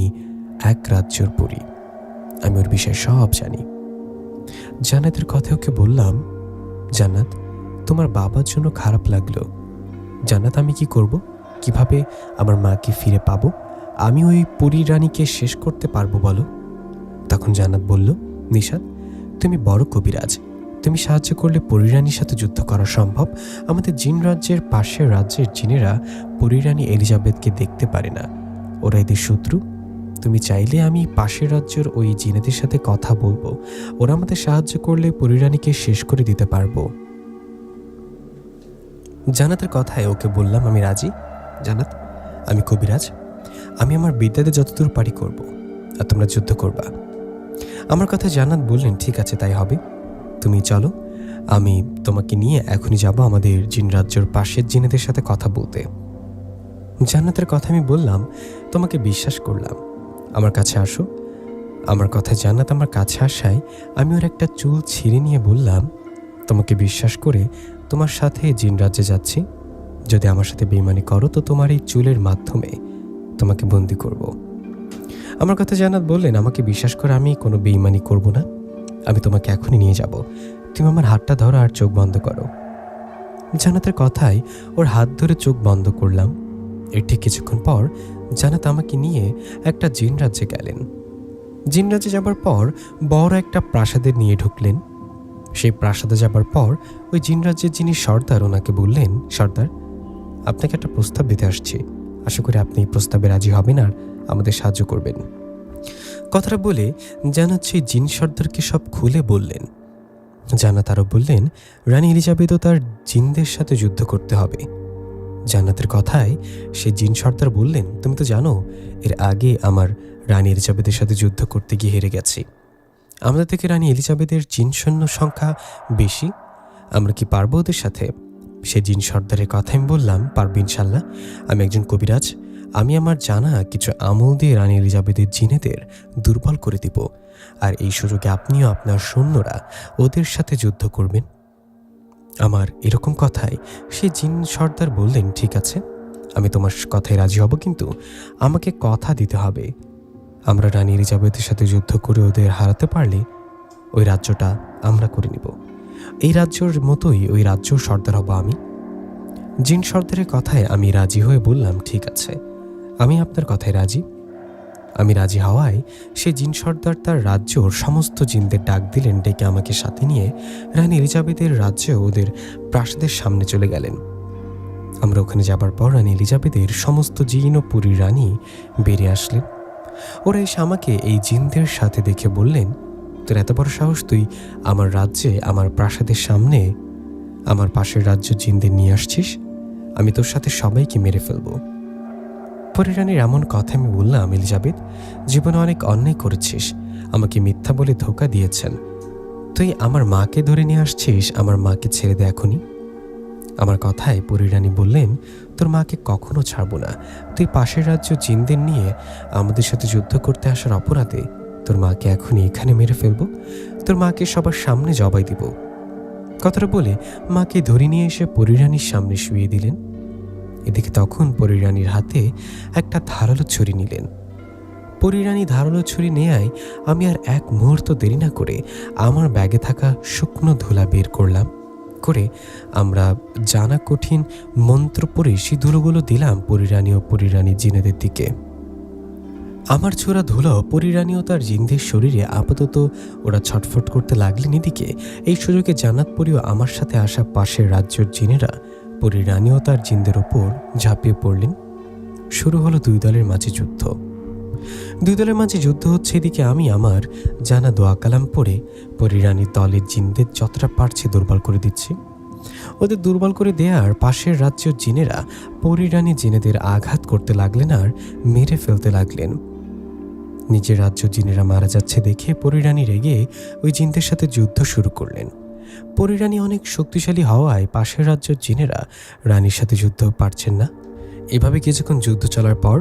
এক রাজ্যের পরী, আমি ওর বিষয়ে সব জানি। জান্নাতের কথা ওকে বললাম, জান্নাত, তোমার বাবার জন্য খারাপ লাগলো। জান্নাত, আমি কি করব? কিভাবে আমার মাকে ফিরে পাবো? আমি ওই পরীরানীকে শেষ করতে পারবো বলো? তখন জান্নাত বলল, নিশাত, তুমি বড় কবিরাজ, তুমি সাহায্য করলে পরীরানীর সাথে যুদ্ধ করা সম্ভব। আমাদের জিন রাজ্যের পাশের রাজ্যের জিনেরা পরীরানী এলিজাবেথকে দেখতে পারে না, ওরা এদের শত্রু। তুমি চাইলে আমি পাশের রাজ্যের ওই জিনেদের সাথে কথা বলবো, ওরা আমাদের সাহায্য করলে পরীরানীকে শেষ করে দিতে পারবো। জান্নাতের কথায় ওকে বললাম, আমি রাজি। জান্নাত, আমি কবিরাজ, আমি আমার বিদ্যাতে যতদূর পারি করব, আর তোমরা যুদ্ধ করবা। আমার কথা জান্নাত বললেন, ঠিক আছে তাই হবে, তুমি চলো, আমি তোমাকে নিয়ে এখনই যাব আমাদের জিন রাজ্যর পাশের জিনেদের সাথে কথা বলতে। জান্নাতের কথা আমি বললাম, তোমাকে বিশ্বাস করলাম, আমার কাছে আসো। আমার কথা জান্নাত আমার কাছে আসায় আমি ওর একটা চুল ছিঁড়ে নিয়ে বললাম, তোমাকে বিশ্বাস করে তোমার সাথে জিন রাজ্যে যাচ্ছি, যদি আমার সাথে বেইমানি করো তো তোমার এই চুলের মাধ্যমে তোমাকে বন্দি করব। আমার কথা জান্নাত বললেন, আমাকে বিশ্বাস করে আমি কোনো বেইমানি করব না, আমি তোমাকে এখনই নিয়ে যাব, তুমি আমার হাতটা ধরো আর চোখ বন্ধ করো। জান্নাতের কথায় ওর হাত ধরে চোখ বন্ধ করলাম। এর ঠিক কিছুক্ষণ পর জান্নাত আমাকে নিয়ে একটা জিন রাজ্যে গেলেন। জিন রাজ্যে যাবার পর বড় একটা প্রাসাদে নিয়ে ঢুকলেন। সেই প্রাসাদে যাবার পর ওই জিন রাজ্যের যিনি সর্দার ওনাকে বললেন, সর্দার, আপনাকে একটা প্রস্তাব দিতে আসছি, আশা করি আপনি এই প্রস্তাবে রাজি হবেন আর আমাদের সাহায্য করবেন। কথাটা বলে জান্নাত সেই জিন সর্দারকে সব খুলে বললেন। জান্নাত আরও বললেন, রানী এলিজাবেথও তার জিনদের সাথে যুদ্ধ করতে হবে। জান্নাতের কথায় সে জিন সর্দার বললেন, তুমি তো জানো এর আগে আমার রানী এলিজাবেথের সাথে যুদ্ধ করতে গিয়ে হেরে গেছি। আমাদের থেকে রানী এলিজাবেথের জিন সৈন্য সংখ্যা বেশি, আমরা কি পারবো ওদের সাথে? সে জিন সর্দারের কথা আমি বললাম, পারবো ইনশাল্লাহ, আমি একজন কবিরাজ, আমি আমার জানা কিছু আমল দিয়ে রানী এলিজাবেথের জিনেদের দুর্বল করে দিব, আর এই সুযোগে আপনিও আপনার সৈন্যরা ওদের সাথে যুদ্ধ করবেন। আমার এরকম কথায় সে জিন সর্দার বললেন, ঠিক আছে, আমি তোমার কথায় রাজি হব, কিন্তু আমাকে কথা দিতে হবে, আমরা রানী এলিজাবেথের সাথে যুদ্ধ করে ওদের হারাতে পারলে ওই রাজ্যটা আমরা করে নিব, এই রাজ্যর মতোই ওই রাজ্য সর্দার হব আমি। জিন সর্দারের কথায় আমি রাজি হয়ে বললাম, ঠিক আছে, আমি আপনার কথায় রাজি। আমি রাজি হওয়ায় সে জিন সর্দার তার রাজ্যর সমস্ত জিনদের ডাক দিলেন, ডেকে আমাকে সাথে নিয়ে রানী এলিজাবেথের রাজ্যে ওদের প্রাসাদের সামনে চলে গেলেন। আমরা ওখানে যাবার পর রানী এলিজাবেথের সমস্ত জিন ও পুরী রানী বেরিয়ে আসলেন। ওরা এসে আমাকে এই জিনদের সাথে দেখে বললেন, তোর এত বড় সাহস, তুই আমার রাজ্যে আমার প্রাসাদের সামনে আমার পাশের রাজ্য জিনদের নিয়ে আসছিস, আমি তোর সাথে সবাইকে মেরে ফেলবো। পরী রানীর এমন কথা আমি বললাম, এলিজাবেথ, জীবনে অনেক অন্যায় করেছিস, আমাকে মিথ্যা বলে ধোঁকা দিয়েছেন, তুই আমার মাকে ধরে নিয়ে আসছিস, আমার মাকে ছেড়ে দে এখনই। আমার কথায় পরী রানী বললেন, তোর মাকে কখনো ছাড়বো না, তুই পাশের রাজ্য জিনদের নিয়ে আমাদের সাথে যুদ্ধ করতে আসার অপরাধে তোর মাকে এখনই এখানে মেরে ফেলবো, তোর মাকে সবার সামনে জবাই দিব। কথাটা বলে মাকে ধরে নিয়ে এসে পরী রানীর সামনে শুইয়ে দিলেন। এদিকে তখন পরী রানীর হাতে একটা ধারালো ছুরি নিলেন। পরী রানী ধারালো ছুরি নেয়ায় আমি আর এক মুহূর্ত দেরি না করে আমার ব্যাগে থাকা শুকনো ধুলা বের করলাম, করে আমরা জানা কঠিন মন্ত্র পড়ে সেই ধুলোগুলো দিলাম পরী রানী ও পরী রানী জিনেদের দিকে। আমার ছোড়া ধুলো পরী রানী ও তার জিনদের শরীরে আপাতত ওরা ছটফট করতে লাগলেন। এদিকে এই সুযোগে জান্নাত পরীও আমার সাথে আসা পাশের রাজ্যের জিনেরা পরী রানী ও তার জিনদের ওপর ঝাঁপিয়ে পড়লেন। শুরু হলো দুই দলের মাঝে যুদ্ধ। দুই দলের মাঝে যুদ্ধ হচ্ছে, এদিকে আমি আমার জানা দোয়া কালাম পড়ে পরী রানীর দলের জিনদের যতটা পারছি দুর্বল করে দিচ্ছি। ওদের দুর্বল করে দেয়ার পাশের রাজ্যের জিনেরা পরী রানী জিনেদের আঘাত করতে লাগলেন আর মেরে ফেলতে লাগলেন। নিজের রাজ্য জিনেরা মারা যাচ্ছে দেখে পরী রানী রেগে ওই জিনদের সাথে যুদ্ধ শুরু করলেন। পরী রানী অনেক শক্তিশালী হওয়ায় পাশের রাজ্যের জিনেরা রানীর সাথে যুদ্ধ পারছেন না। এভাবে কিছুক্ষণ যুদ্ধ চলার পর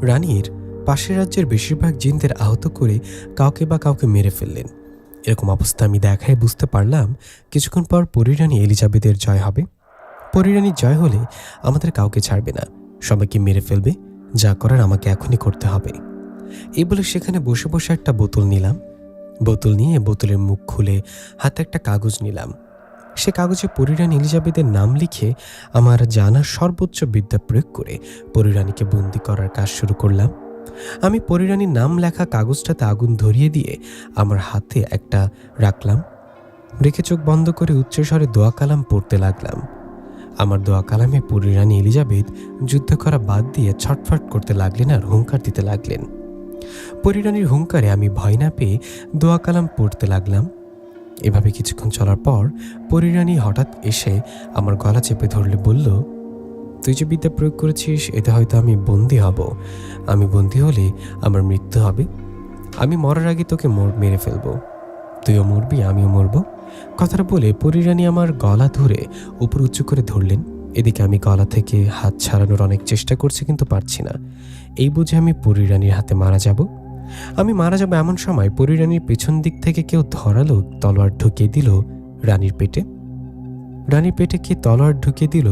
রানীর পাশের রাজ্যের বেশিরভাগ জিনদের আহত করে কাউকে বা কাউকে মেরে ফেললেন। এরকম অবস্থা আমি দেখায় বুঝতে পারলাম কিছুক্ষণ পর পরী রানী এলিজাবেথের জয় হবে। পরী রানীর জয় হলে আমাদের কাউকে ছাড়বে না, সবাইকে মেরে ফেলবে, যা করার আমাকে এখনই করতে হবে। এই বলে সেখানে বসে বসে একটা বোতল নিলাম। বোতল নিয়ে বোতলের মুখ খুলে হাতে একটা কাগজ নিলাম। সে কাগজে পরী রানী এলিজাবেথের নাম লিখে আমার জানার সর্বোচ্চ বিদ্যা প্রয়োগ করে পরী রানীকে বন্দি করার কাজ শুরু করলাম। আমি পরী রানীর নাম লেখা কাগজটাতে আগুন ধরিয়ে দিয়ে আমার হাতে একটা রাখলাম, রেখে চোখ বন্ধ করে উচ্চস্বরে দোয়া কালাম পড়তে লাগলাম। আমার দোয়া কালামে পরী রানী এলিজাবেথ যুদ্ধ করা বাদ দিয়ে ছটফট করতে লাগলেন আর হুঙ্কার দিতে লাগলেন। পরী রানীর হুঙ্কারে আমি ভয় না পেয়ে দোয়া কালাম পড়তে লাগলাম। এভাবে কিছুক্ষণ চলার পর পরী রানী হঠাৎ এসে আমার গলা চেপে ধরলে বলল, তুই যে বিদ্যা প্রয়োগ করেছিস এতে হয়তো আমি বন্দী হব, আমি বন্দী হলে আমার মৃত্যু হবে, আমি মরার আগে তোকে মেরে ফেলবো, তুইও মরবি আমিও মরব। কথাটা বলে পরিরানী আমার গলা ধরে উপর উঁচু করে ধরলেন। এদিকে আমি গলা থেকে হাত ছাড়ানোর অনেক চেষ্টা করছি, কিন্তু পারছি না। এই বুঝে আমি পরিরানীর হাতে মারা যাব। আমি মারা যাব এমন সময় পরিরানীর পেছন দিক থেকে কেউ ধরালো তলোয়ার ঢুকিয়ে দিল রানীর পেটে। রানীর পেটে কে তলোয়ার ঢুকিয়ে দিল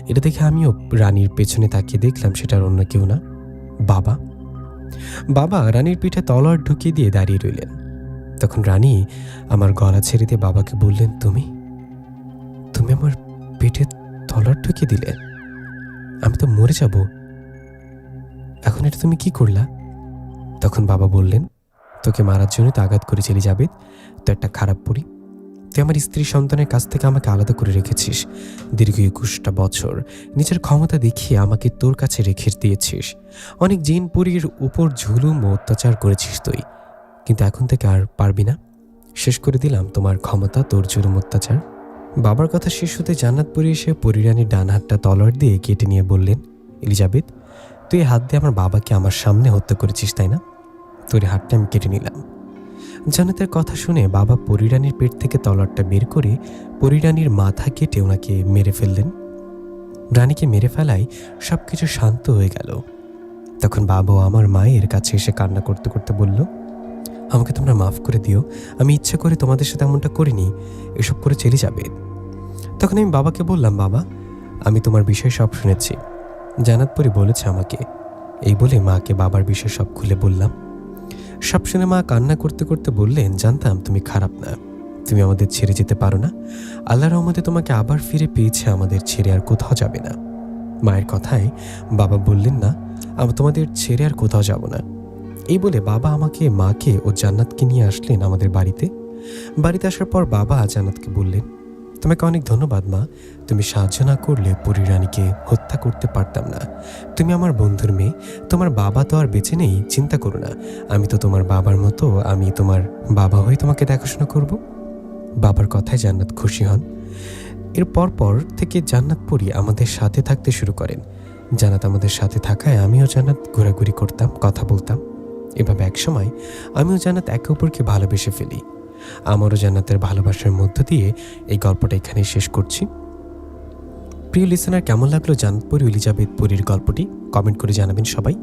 এটা দেখে আমিও রানীর পেছনে তাকিয়ে দেখলাম সেটা আর অন্য কেউ না, বাবা। বাবা রানীর পিঠে তলোয়ার ঢুকিয়ে দিয়ে দাঁড়িয়ে রইলেন। তখন রানী আমার গলা ছেড়ে দিয়ে বাবাকে বললেন, তুমি তুমি আমার পেটে তলোয়ার ঢুকিয়ে দিলে, আমি তো মরে যাব, এখন এটা তুমি কি করলা? তখন বাবা বললেন, তোকে মারার জন্য তো আঘাত করেছি এলিজাবেথ, তো একটা খারাপ পরি। তুই আমার স্ত্রী সন্তানের কাছ থেকে আমাকে আলাদা করে রেখেছিস দীর্ঘ 21টা বছর, নিজের ক্ষমতা দেখিয়ে আমাকে তোর কাছে রেখে দিয়েছিস। অনেক জিন পরীর উপর ঝুলুম ও অত্যাচার করেছিস তুই, কিন্তু এখন থেকে আর পারবি না। শেষ করে দিলাম তোমার ক্ষমতা, তোর জুলুম অত্যাচার। বাবার কথা শেষ হতে জান্নাত পরি এসে পরিরানীর ডান হাতটা তলোয়ার দিয়ে কেটে নিয়ে বললেন, এলিজাবেথ, তুই এই হাত দিয়ে আমার বাবাকে আমার সামনে হত্যা করেছিস, তাই না? তোর হাতটা আমি কেটে নিলাম। জান্নাতের কথা শুনে বাবা পরিরানীর পেট থেকে তলোয়ারটা বের করে পরিরানীর মাথা কেটে ওনাকে মেরে ফেললেন। রানীকে মেরে ফেলায় সবকিছু শান্ত হয়ে গেল। তখন বাবা আমার মায়ের কাছে এসে কান্না করতে করতে বলল, আমাকে তোমরা মাফ করে দিও, আমি ইচ্ছে করে তোমাদের সাথে এমনটা করিনি, এসব করে চলে যাবে। তখন আমি বাবাকে বললাম, বাবা, আমি তোমার বিষয় সব শুনেছি, জান্নাত পরি বলেছে আমাকে। এই বলে মাকে বাবার বিষয় সব খুলে বললাম। সব শুনে মা কান্না করতে করতে বললেন, জানতাম তুমি খারাপ না, তুমি আমাদের ছেড়ে যেতে পারো না। আল্লাহর রহমতে তোমাকে আবার ফিরে পেয়েছে, আমাদের ছেড়ে আর কোথাও যাবে না। মায়ের কথায় বাবা বললেন, না, আমি তোমাদের ছেড়ে আর কোথাও যাব না। এই বলে বাবা আমাকে, মাকে ও জান্নাতকে নিয়ে আসলেন আমাদের বাড়িতে। বাড়িতে আসার পর বাবা জান্নাতকে বললেন, তোমাকে অনেক ধন্যবাদ মা, তুমি সাহায্য না করলে পরিরানীকে হত্যা করতে পারতাম না। তুমি আমার বন্ধুর মেয়ে, তোমার বাবা তো আর বেঁচে নেই, চিন্তা করো না, আমি তো তোমার বাবার মতো, আমি তোমার বাবা হয়ে তোমাকে দেখাশোনা করব। বাবার কথায় জান্নাত খুশি হন। এর পর থেকে জান্নাত পরি আমাদের সাথে থাকতে শুরু করেন। জান্নাত আমাদের সাথে থাকায় আমিও জান্নাত ঘোরাঘুরি করতাম, কথা বলতাম। এভাবে একসময় আমিও জান্নাত একে অপরকে ভালোবেসে ফেলি। আমারও জান্নাতের ভালোবাসার মধ্য দিয়ে এই গল্পটা এখানেই শেষ করছি। প্রিয় লিসেনার, কেমন লাগলো জান্নাত পরি এলিজাবেথ পরির গল্পটি? কমেন্ট করে জানাবেন সবাই।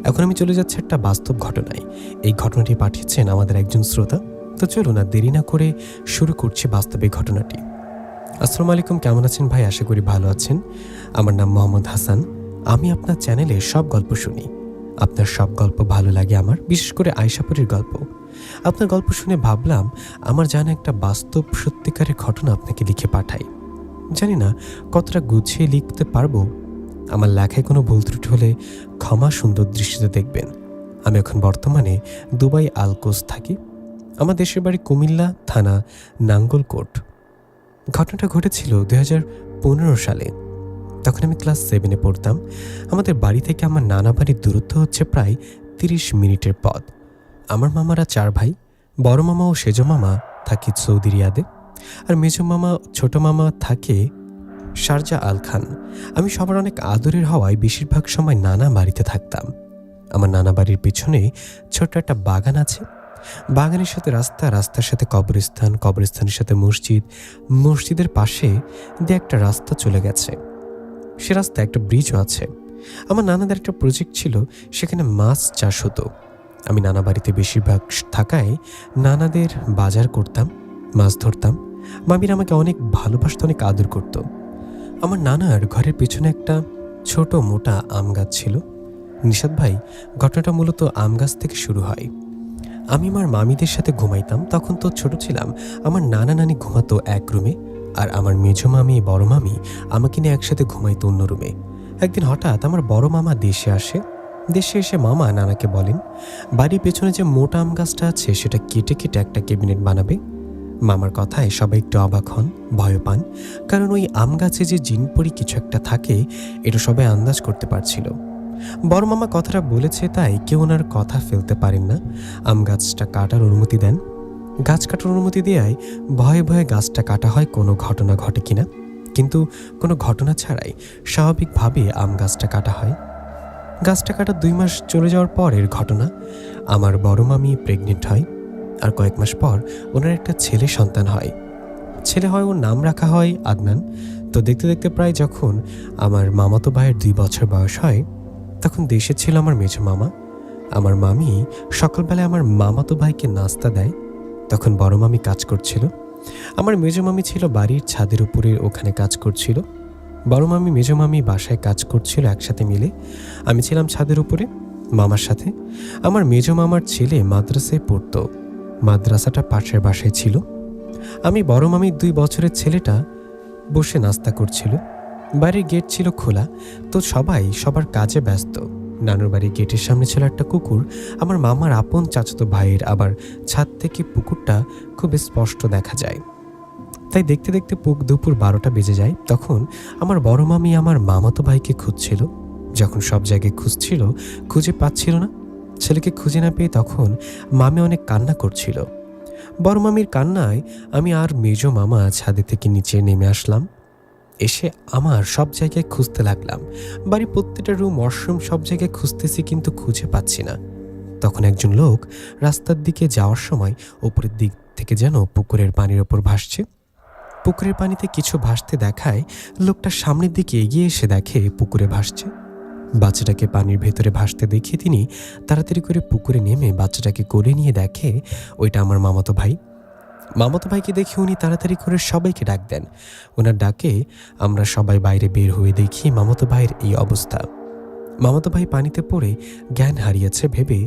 এখন আমি চলে যাচ্ছি একটা বাস্তব ঘটনায়। এই ঘটনাটি পাঠিয়েছেন আমাদের একজন শ্রোতা। তো চলুন আর দেরি না করে শুরু করছি বাস্তবিক ঘটনাটি। আসসালামু আলাইকুম, কেমন আছেন ভাই? আশা করি ভালো আছেন। আমার নাম মোহাম্মদ হাসান। আমি আপনার চ্যানেলে সব গল্প শুনি। আপনার সব গল্প ভালো লাগে আমার, বিশেষ করে আয়শাপুরীর গল্প। আপনার গল্প শুনে ভাবলাম আমার জানা একটা বাস্তব সত্যিকারের ঘটনা আপনাকে লিখে পাঠাই। জানি না কতটা গুছিয়ে লিখতে পারবো। আমার লেখায় কোনো ভুল ত্রুটি হলে ক্ষমা সুন্দর দৃষ্টিতে দেখবেন। আমি এখন বর্তমানে দুবাই আলকোস থাকি। আমার দেশের বাড়ি কুমিল্লা, থানা নাঙ্গলকোট। ঘটনাটা ঘটেছিল 2015 সালে। তখন আমি ক্লাস 7-এ পড়তাম। আমাদের বাড়ি থেকে আমার নানা বাড়ির দূরত্ব হচ্ছে প্রায় 30 মিনিটের পথ। আমার মামারা 4 ভাই। বড় মামা ও সেজ মামা থাকে সৌদি রিয়াদে, আর মেজ মামা ছোট মামা থাকে শারজা আল খান। আমি সবার অনেক আদরের হওয়ায় বেশিরভাগ সময় নানা বাড়িতে থাকতাম। আমার নানা বাড়ির পিছনে ছোট্ট একটা বাগান আছে। বাগানের সাথে রাস্তা, রাস্তার সাথে কবরস্থান, কবরস্থানের সাথে মসজিদ, মসজিদের পাশে দিয়ে একটা রাস্তা চলে গেছে। সে রাস্তায় একটা ব্রিজও আছে। আমার নানাদের একটা প্রজেক্ট ছিল, সেখানে মাছ চাষ হতো। আমি নানা বাড়িতে বেশিরভাগ থাকায় নানাদের বাজার করতাম, মাছ ধরতাম। মামিরা আমাকে অনেক ভালোবাসত, অনেক আদর করত। আমার নানার ঘরের পেছনে একটা ছোট মোটা আম গাছ ছিল। নিশাত ভাই, ঘটনাটা মূলত আম গাছ থেকে শুরু হয়। আমি আমার মামিদের সাথে ঘুমাইতাম। তখন তো ছোট ছিলাম। আমার নানা নানি ঘুমাতো এক রুমে, আর আমার মেজো মামি, বড় মামি আমাকে নিয়ে একসাথে ঘুমাইতো অন্য রুমে। একদিন হঠাৎ আমার বড় মামা দেশে আসে। দেশে এসে মামা নানাকে বলেন, বাড়ির পেছনে যে মোটা আম গাছটা আছে সেটা কেটে কেটে একটা ক্যাবিনেট বানাবে। মামার কথায় সবাই একটু অবাক হন, ভয় পান, কারণ ওই আম গাছে যে জিনপরি কিছু একটা থাকে এটা সবাই আন্দাজ করতে পারছিল। বড় মামা কথাটা বলেছে তাই কেউ ওনার কথা ফেলতে পারেন না। আম গাছটা কাটার অনুমতি দেন। গাছ কাটার অনুমতি দেওয়ায় ভয়ে ভয়ে গাছটা কাটা হয় কোনো ঘটনা ঘটে কিনা। কিন্তু কোনো ঘটনা ছাড়াই স্বাভাবিকভাবে আম গাছটা কাটা হয়। গাছটা কাটা 2 মাস চলে যাওয়ার পরের ঘটনা। আমার বড় মামি প্রেগনেন্ট হয়, আর কয়েক মাস পর ওনার একটা ছেলে সন্তান হয়। ছেলে হয়, ওর নাম রাখা হয় আদনান। তো দেখতে দেখতে প্রায় যখন আমার মামাতো ভাইয়ের 2 বছর বয়স হয়, তখন দেশে ছিল আমার মেজো মামা। আমার মামি সকালবেলায় আমার মামাতো ভাইকে নাস্তা দেয়। তখন বড় মামি কাজ করছিল, আমার মেজো মামি ছিল বাড়ির ছাদের উপরে ওখানে কাজ করছিল। বড় মামি মেজো মামি বাসায় কাজ করছিল একসাথে মিলে। আমি ছিলাম ছাদের উপরে মামার সাথে। আমার মেজো মামার ছেলে মাদ্রাসায় পড়তো, মাদ্রাসাটা পাশের বাসায় ছিল। আমি বড় মামির 2 বছরের ছেলেটা বসে নাস্তা করছিল। বাড়ির গেট ছিল খোলা, তো সবাই সবার কাজে ব্যস্ত। নানুর বাড়ির গেটের সামনে ছিল একটা কুকুর, আমার মামার আপন চাচাতো ভাইয়ের। আবার ছাদ থেকে পুকুরটা খুব স্পষ্ট দেখা যায়। তাই দেখতে দেখতে দুপুর 12টা বেজে যায়। তখন আমার বড় মামি আমার মামাতো ভাইকে খুঁজছিল। যখন সব জায়গায় খুঁজছিল, খুঁজে পাচ্ছিল না। ছেলেকে খুঁজে না পেয়ে তখন মামি অনেক কান্না করছিল। বড় মামির কান্নায় আমি আর মেজো মামা ছাদে থেকে নিচে নেমে আসলাম। এসে আমার সব জায়গায় খুঁজতে লাগলাম। বাড়ির প্রত্যেকটা রুম, ওয়াশরুম সব জায়গায় খুঁজতেছি, কিন্তু খুঁজে পাচ্ছি না। তখন একজন লোক রাস্তার দিকে যাওয়ার সময় উপরের দিক থেকে যেন পুকুরের পানির ওপর ভাসছে। পুকুরের পানিতে কিছু ভাসতে দেখায় লোকটা সামনের দিকে এগিয়ে এসে দেখে পুকুরে ভাসছে। বাচ্চাটাকে পানির ভেতরে ভাসতে দেখে তিনি তাড়াতাড়ি করে পুকুরে নেমে বাচ্চাটাকে কোলে নিয়ে দেখে ওইটা আমার মামাতো ভাই। মামাতো ভাইকে দেখে উনি তাড়াতাড়ি করে সবাইকে ডাক দেন। ওনার ডাকে আমরা সবাই বাইরে বের হয়ে দেখি মামাতো ভাইয়ের এই অবস্থা। মামাতো ভাই পানিতে পড়ে জ্ঞান হারিয়েছে ভেবে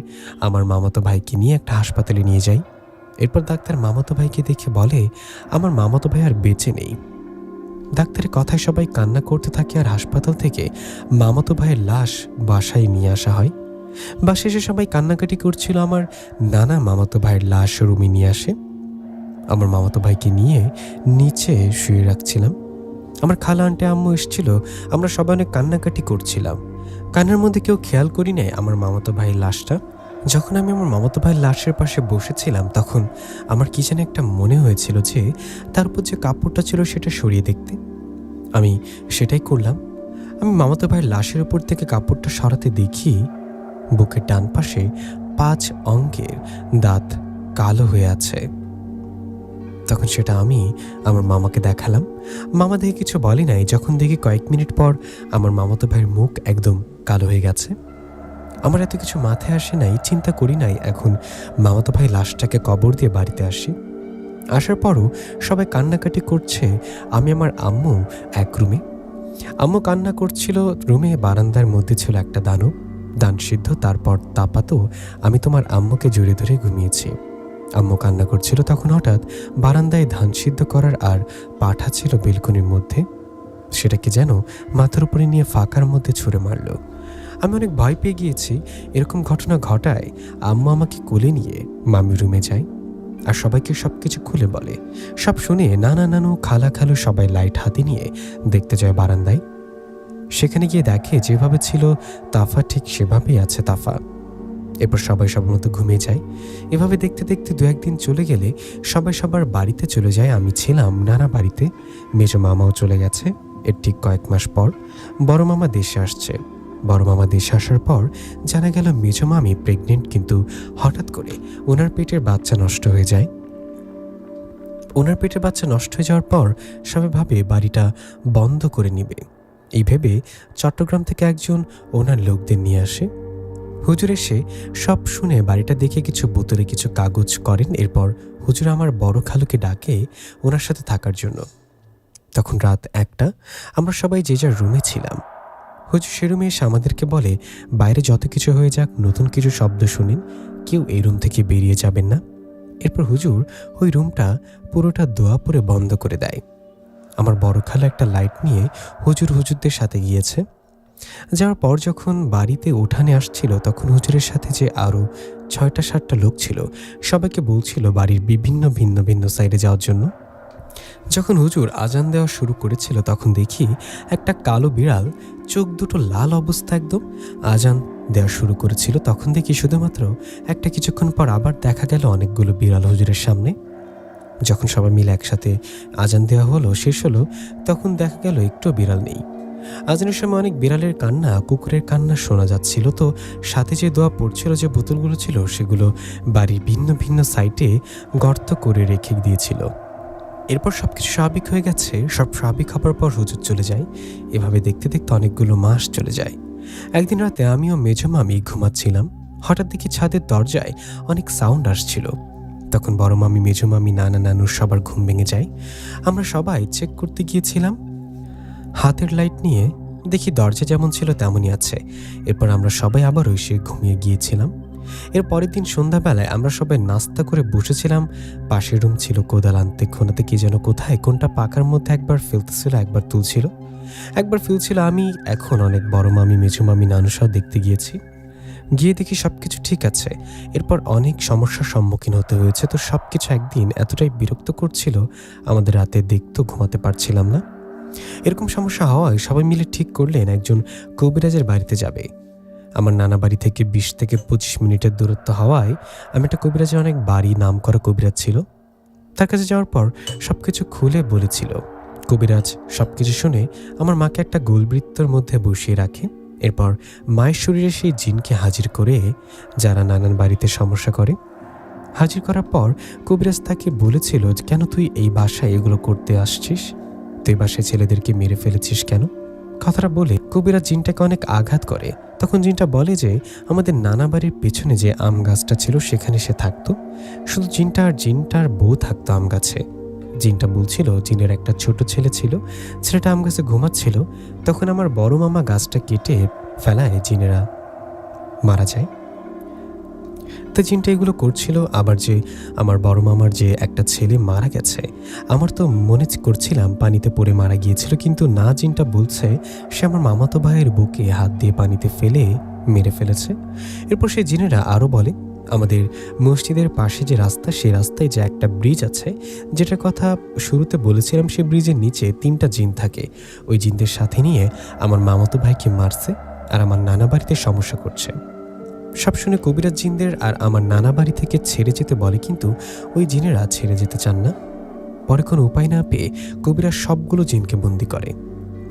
আমার মামাতো ভাইকে নিয়ে একটা হাসপাতালে নিয়ে যাই। এরপর ডাক্তার মামাতো ভাইকে দেখে বলে আমার মামাতো ভাই আর বেঁচে নেই। ডাক্তারের কথায় সবাই কান্না করতে থাকে, আর হাসপাতাল থেকে মামাতো ভাইয়ের লাশ বাসায় নিয়ে আসা হয়। বাসায় এসে সবাই কান্নাকাটি করছিল। আমার নানা মামাতো ভাইয়ের লাশ রুমে নিয়ে আসে। আমার মামাতো ভাইকে নিয়ে নিচে শুয়ে রাখছিলাম। আমার খালা আন্টি আম্মু এসেছিল, আমরা সবাই অনেক কান্নাকাটি করছিলাম। কান্নার মধ্যে কেউ খেয়াল করি নাই আমার মামাতো ভাইয়ের লাশটা। যখন আমি আমার মামাতো ভাইয়ের লাশের পাশে বসেছিলাম, তখন আমার কি যেন একটা মনে হয়েছিল যে তার উপর যে কাপড়টা ছিল সেটা সরিয়ে দেখতে। আমি সেটাই করলাম। আমি মামাতো ভাইয়ের লাশের উপর থেকে কাপড়টা সরাতে দেখি বুকের ডান পাশে 5 অঙ্কের দাঁত কালো হয়ে আছে। তখন সেটা আমি আমার মামাকে দেখালাম। মামা দেখে কিছু বলে নাই। যখন দেখি কয়েক মিনিট পর আমার মামাতো ভাইয়ের মুখ একদম কালো হয়ে গেছে। আমার এত কিছু মাথায় আসে নাই, চিন্তা করি নাই। এখন মামাতো ভাই লাশটাকে কবর দিয়ে বাড়িতে আসি। আসার পরও সবাই কান্নাকাটি করছে। আমি আমার আম্মু এক রুমে। আম্মু কান্না করছিল রুমে। বারান্দার মধ্যে ছিল একটা দানব, দান সিদ্ধ। তারপর তাপাতো আমি তোমার আম্মুকে জড়িয়ে ধরে ঘুমিয়েছি। আম্মু কান্না করছিল। তখন হঠাৎ বারান্দায় ধান সিদ্ধ করার আর পাঠা ছিল বেলকনির মধ্যে। সেটাকে যেন মাথার উপরে নিয়ে ফাঁকার মধ্যে ছুঁড়ে মারল। আমি অনেক ভয় পেয়ে গিয়েছি। এরকম ঘটনা ঘটায় আম্মু আমাকে কোলে নিয়ে মামি রুমে যায় আর সবাইকে সবকিছু খুলে বলে। সব শুনে নানা নানু খালা খালু সবাই লাইট হাতে নিয়ে দেখতে যায় বারান্দায়। সেখানে গিয়ে দেখে যেভাবে ছিল তাফা ঠিক সেভাবেই আছে তাফা। এরপর সবাই সবার মতো ঘুমিয়ে যায়। এভাবে দেখতে দেখতে 2-1 দিন চলে গেলে সবাই সবার বাড়িতে চলে যায়। আমি ছিলাম নানা বাড়িতে। মেজো মামাও চলে গেছে। এর ঠিক কয়েক মাস পর বড় মামা দেশে আসছে। বড় মামা দেশে আসার পর জানা গেল মেজো মামি প্রেগনেন্ট, কিন্তু হঠাৎ করে ওনার পেটের বাচ্চা নষ্ট হয়ে যায়। ওনার পেটের বাচ্চা নষ্ট হয়ে যাওয়ার পর সবাই ভাবে বাড়িটা বন্ধ করে নিবে। এই ভেবে চট্টগ্রাম থেকে একজন ওনার লোকদের নিয়ে আসে। হুজুর এসে সব শুনে বাড়িটা দেখে কিছু বোতলে কিছু কাগজ করেন। এরপর হুজুর আমার বড় খালুকে ডাকে ওনার সাথে থাকার জন্য। তখন রাত 1টা, আমরা সবাই যে যার রুমে ছিলাম। হুজুর সে রুমে এসে আমাদেরকে বলে বাইরে যত কিছু হয়ে যাক, নতুন কিছু শব্দ শুনেন, কেউ এই রুম থেকে বেরিয়ে যাবেন না। এরপর হুজুর ওই রুমটা পুরোটা দোয়া পরে বন্ধ করে দেয়। আমার বড় খালা একটা লাইট নিয়ে হুজুরদের সাথে গিয়েছে। যাওয়ার পর যখন বাড়িতে উঠানে আসছিল, তখন হুজুরের সাথে যে আরও 6টা-7টা লোক ছিল সবাইকে বলছিল বাড়ির বিভিন্ন ভিন্ন ভিন্ন সাইডে যাওয়ার জন্য। যখন হুজুর আজান দেওয়া শুরু করেছিল, তখন দেখি একটা কালো বিড়াল, চোখ দুটো লাল অবস্থা একদম, আজান দেওয়া শুরু করেছিল। তখন দেখি শুধুমাত্র একটা, কিছুক্ষণ পর আবার দেখা গেল অনেকগুলো বিড়াল হুজুরের সামনে। যখন সবাই মিলে একসাথে আজান দেওয়া হলো, শেষ হলো, তখন দেখা গেল একটু বিড়াল নেই। আজানের সময় অনেক বিড়ালের কান্না, কুকুরের কান্না শোনা যাচ্ছিল। তো সাথে যে দোয়া পড়ছিল, যে বোতলগুলো ছিল, সেগুলো বাড়ির ভিন্ন ভিন্ন সাইটে গর্ত করে রেখে দিয়েছিল। এরপর সবকিছু স্বাভাবিক হয়ে গেছে। সব স্বাভাবিক হবার পর হুজুর চলে যায়। এভাবে দেখতে দেখতে অনেকগুলো মাস চলে যায়। একদিন রাতে আমি ও মেজো মামি ঘুমাচ্ছিলাম। হঠাৎ দেখি ছাদের দরজায় অনেক সাউন্ড আসছিল। তখন বড় মামি, মেজো মামি, নানা নানুর সবার ঘুম ভেঙে যায়। আমরা সবাই চেক করতে গিয়েছিলাম হাতের লাইট নিয়ে। দেখি দরজা যেমন ছিল তেমনই আছে। এরপর আমরা সবাই আবারও এসে ঘুমিয়ে গিয়েছিলাম। এর পরের দিন সন্ধ্যাবেলায় আমরা সবাই নাস্তা করে বসেছিলাম। পাশের রুম ছিল কোদাল আনতে খোনাতে কি যেন কোথায় কোনটা পাকার মধ্যে একবার ফেলতেছিল, একবার তুলছিল, একবার ফেলছিল। আমি এখন অনেক বড় মামি, মেজো মামি, নানুসহ দেখতে গিয়েছি। গিয়ে দেখি সবকিছু ঠিক আছে। এরপর অনেক সমস্যার সম্মুখীন হতে হয়েছে। তো সবকিছু একদিন এতটাই বিরক্ত করছিল, আমাদের রাতে দেখতেও ঘুমাতে পারছিলাম না। এরকম সমস্যা হওয়ায় সবাই মিলে ঠিক করলেন একজন কবিরাজের বাড়িতে যাবে। আমার নানা বাড়ি থেকে 20 থেকে 25 মিনিটের দূরত্ব হওয়ায় আমি একটা কবিরাজের অনেক বাড়ি নাম করা কবিরাজ ছিল, তার কাছে যাওয়ার পর সবকিছু খুলে বলেছিল। কবিরাজ সবকিছু শুনে আমার মাকে একটা গোলবৃত্তর মধ্যে বসিয়ে রাখে। এরপর মায়ের শরীরে সেই জিনকে হাজির করে, যারা নানান বাড়িতে সমস্যা করে। হাজির করার পর কবিরাজ তাকে বলেছিল, কেন তুই এই বাসায় এগুলো করতে আসছিস? তুই বাসায় ছেলেদেরকে মেরে ফেলেছিস কেন? কথাটা বলে কবিরাজ জিনটাকে অনেক আঘাত করে। তখন জিনটা বলে যে আমাদের নানা বাড়ির পেছনে যে আম গাছটা ছিল সেখানে সে থাকতো। শুধু জিনটা আর জিনটার বউ থাকতো আম গাছে। জিনটা বলছিল জিনের একটা ছোট ছেলে ছিল, ছেলেটা আম গাছে ঘুমাচ্ছিল। তখন আমার বড় মামা গাছটা কেটে ফেলায় জিনেরা মারা যায়। তো জিনটা এগুলো করছিল। আবার যে আমার বড় মামার যে একটা ছেলে মারা গেছে, আমার তো মনে করছিলাম পানিতে পড়ে মারা গিয়েছিল, কিন্তু না, জিনটা বলছে সে আমার মামাতো ভাইয়ের বুকে হাত দিয়ে পানিতে ফেলে মেরে ফেলেছে। এরপর সেই জিনেরা আরও বলে, আমাদের মসজিদের পাশে যে রাস্তা, সেই রাস্তায় যে একটা ব্রিজ আছে, যেটার কথা শুরুতে বলেছিলাম, সেই ব্রিজের নিচে 3টা জিন থাকে। ওই জিনদের সাথে নিয়ে আমার মামাতো ভাইকে মারছে আর আমার নানা বাড়িতে সমস্যা করছে। সব শুনে কবিরাজ জিনদের আর আমার নানা বাড়ি থেকে ছেড়ে যেতে বলে, কিন্তু ওই জিনেরা ছেড়ে যেতে চান না। পরে কোনো উপায় না পেয়ে কবিরাজ সবগুলো জিনকে বন্দি করে।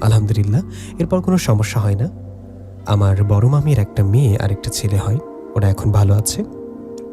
আলহামদুলিল্লাহ, এরপর কোনো সমস্যা হয় না। আমার বড় মামির একটা মেয়ে আর একটা ছেলে হয়, ওরা এখন ভালো আছে।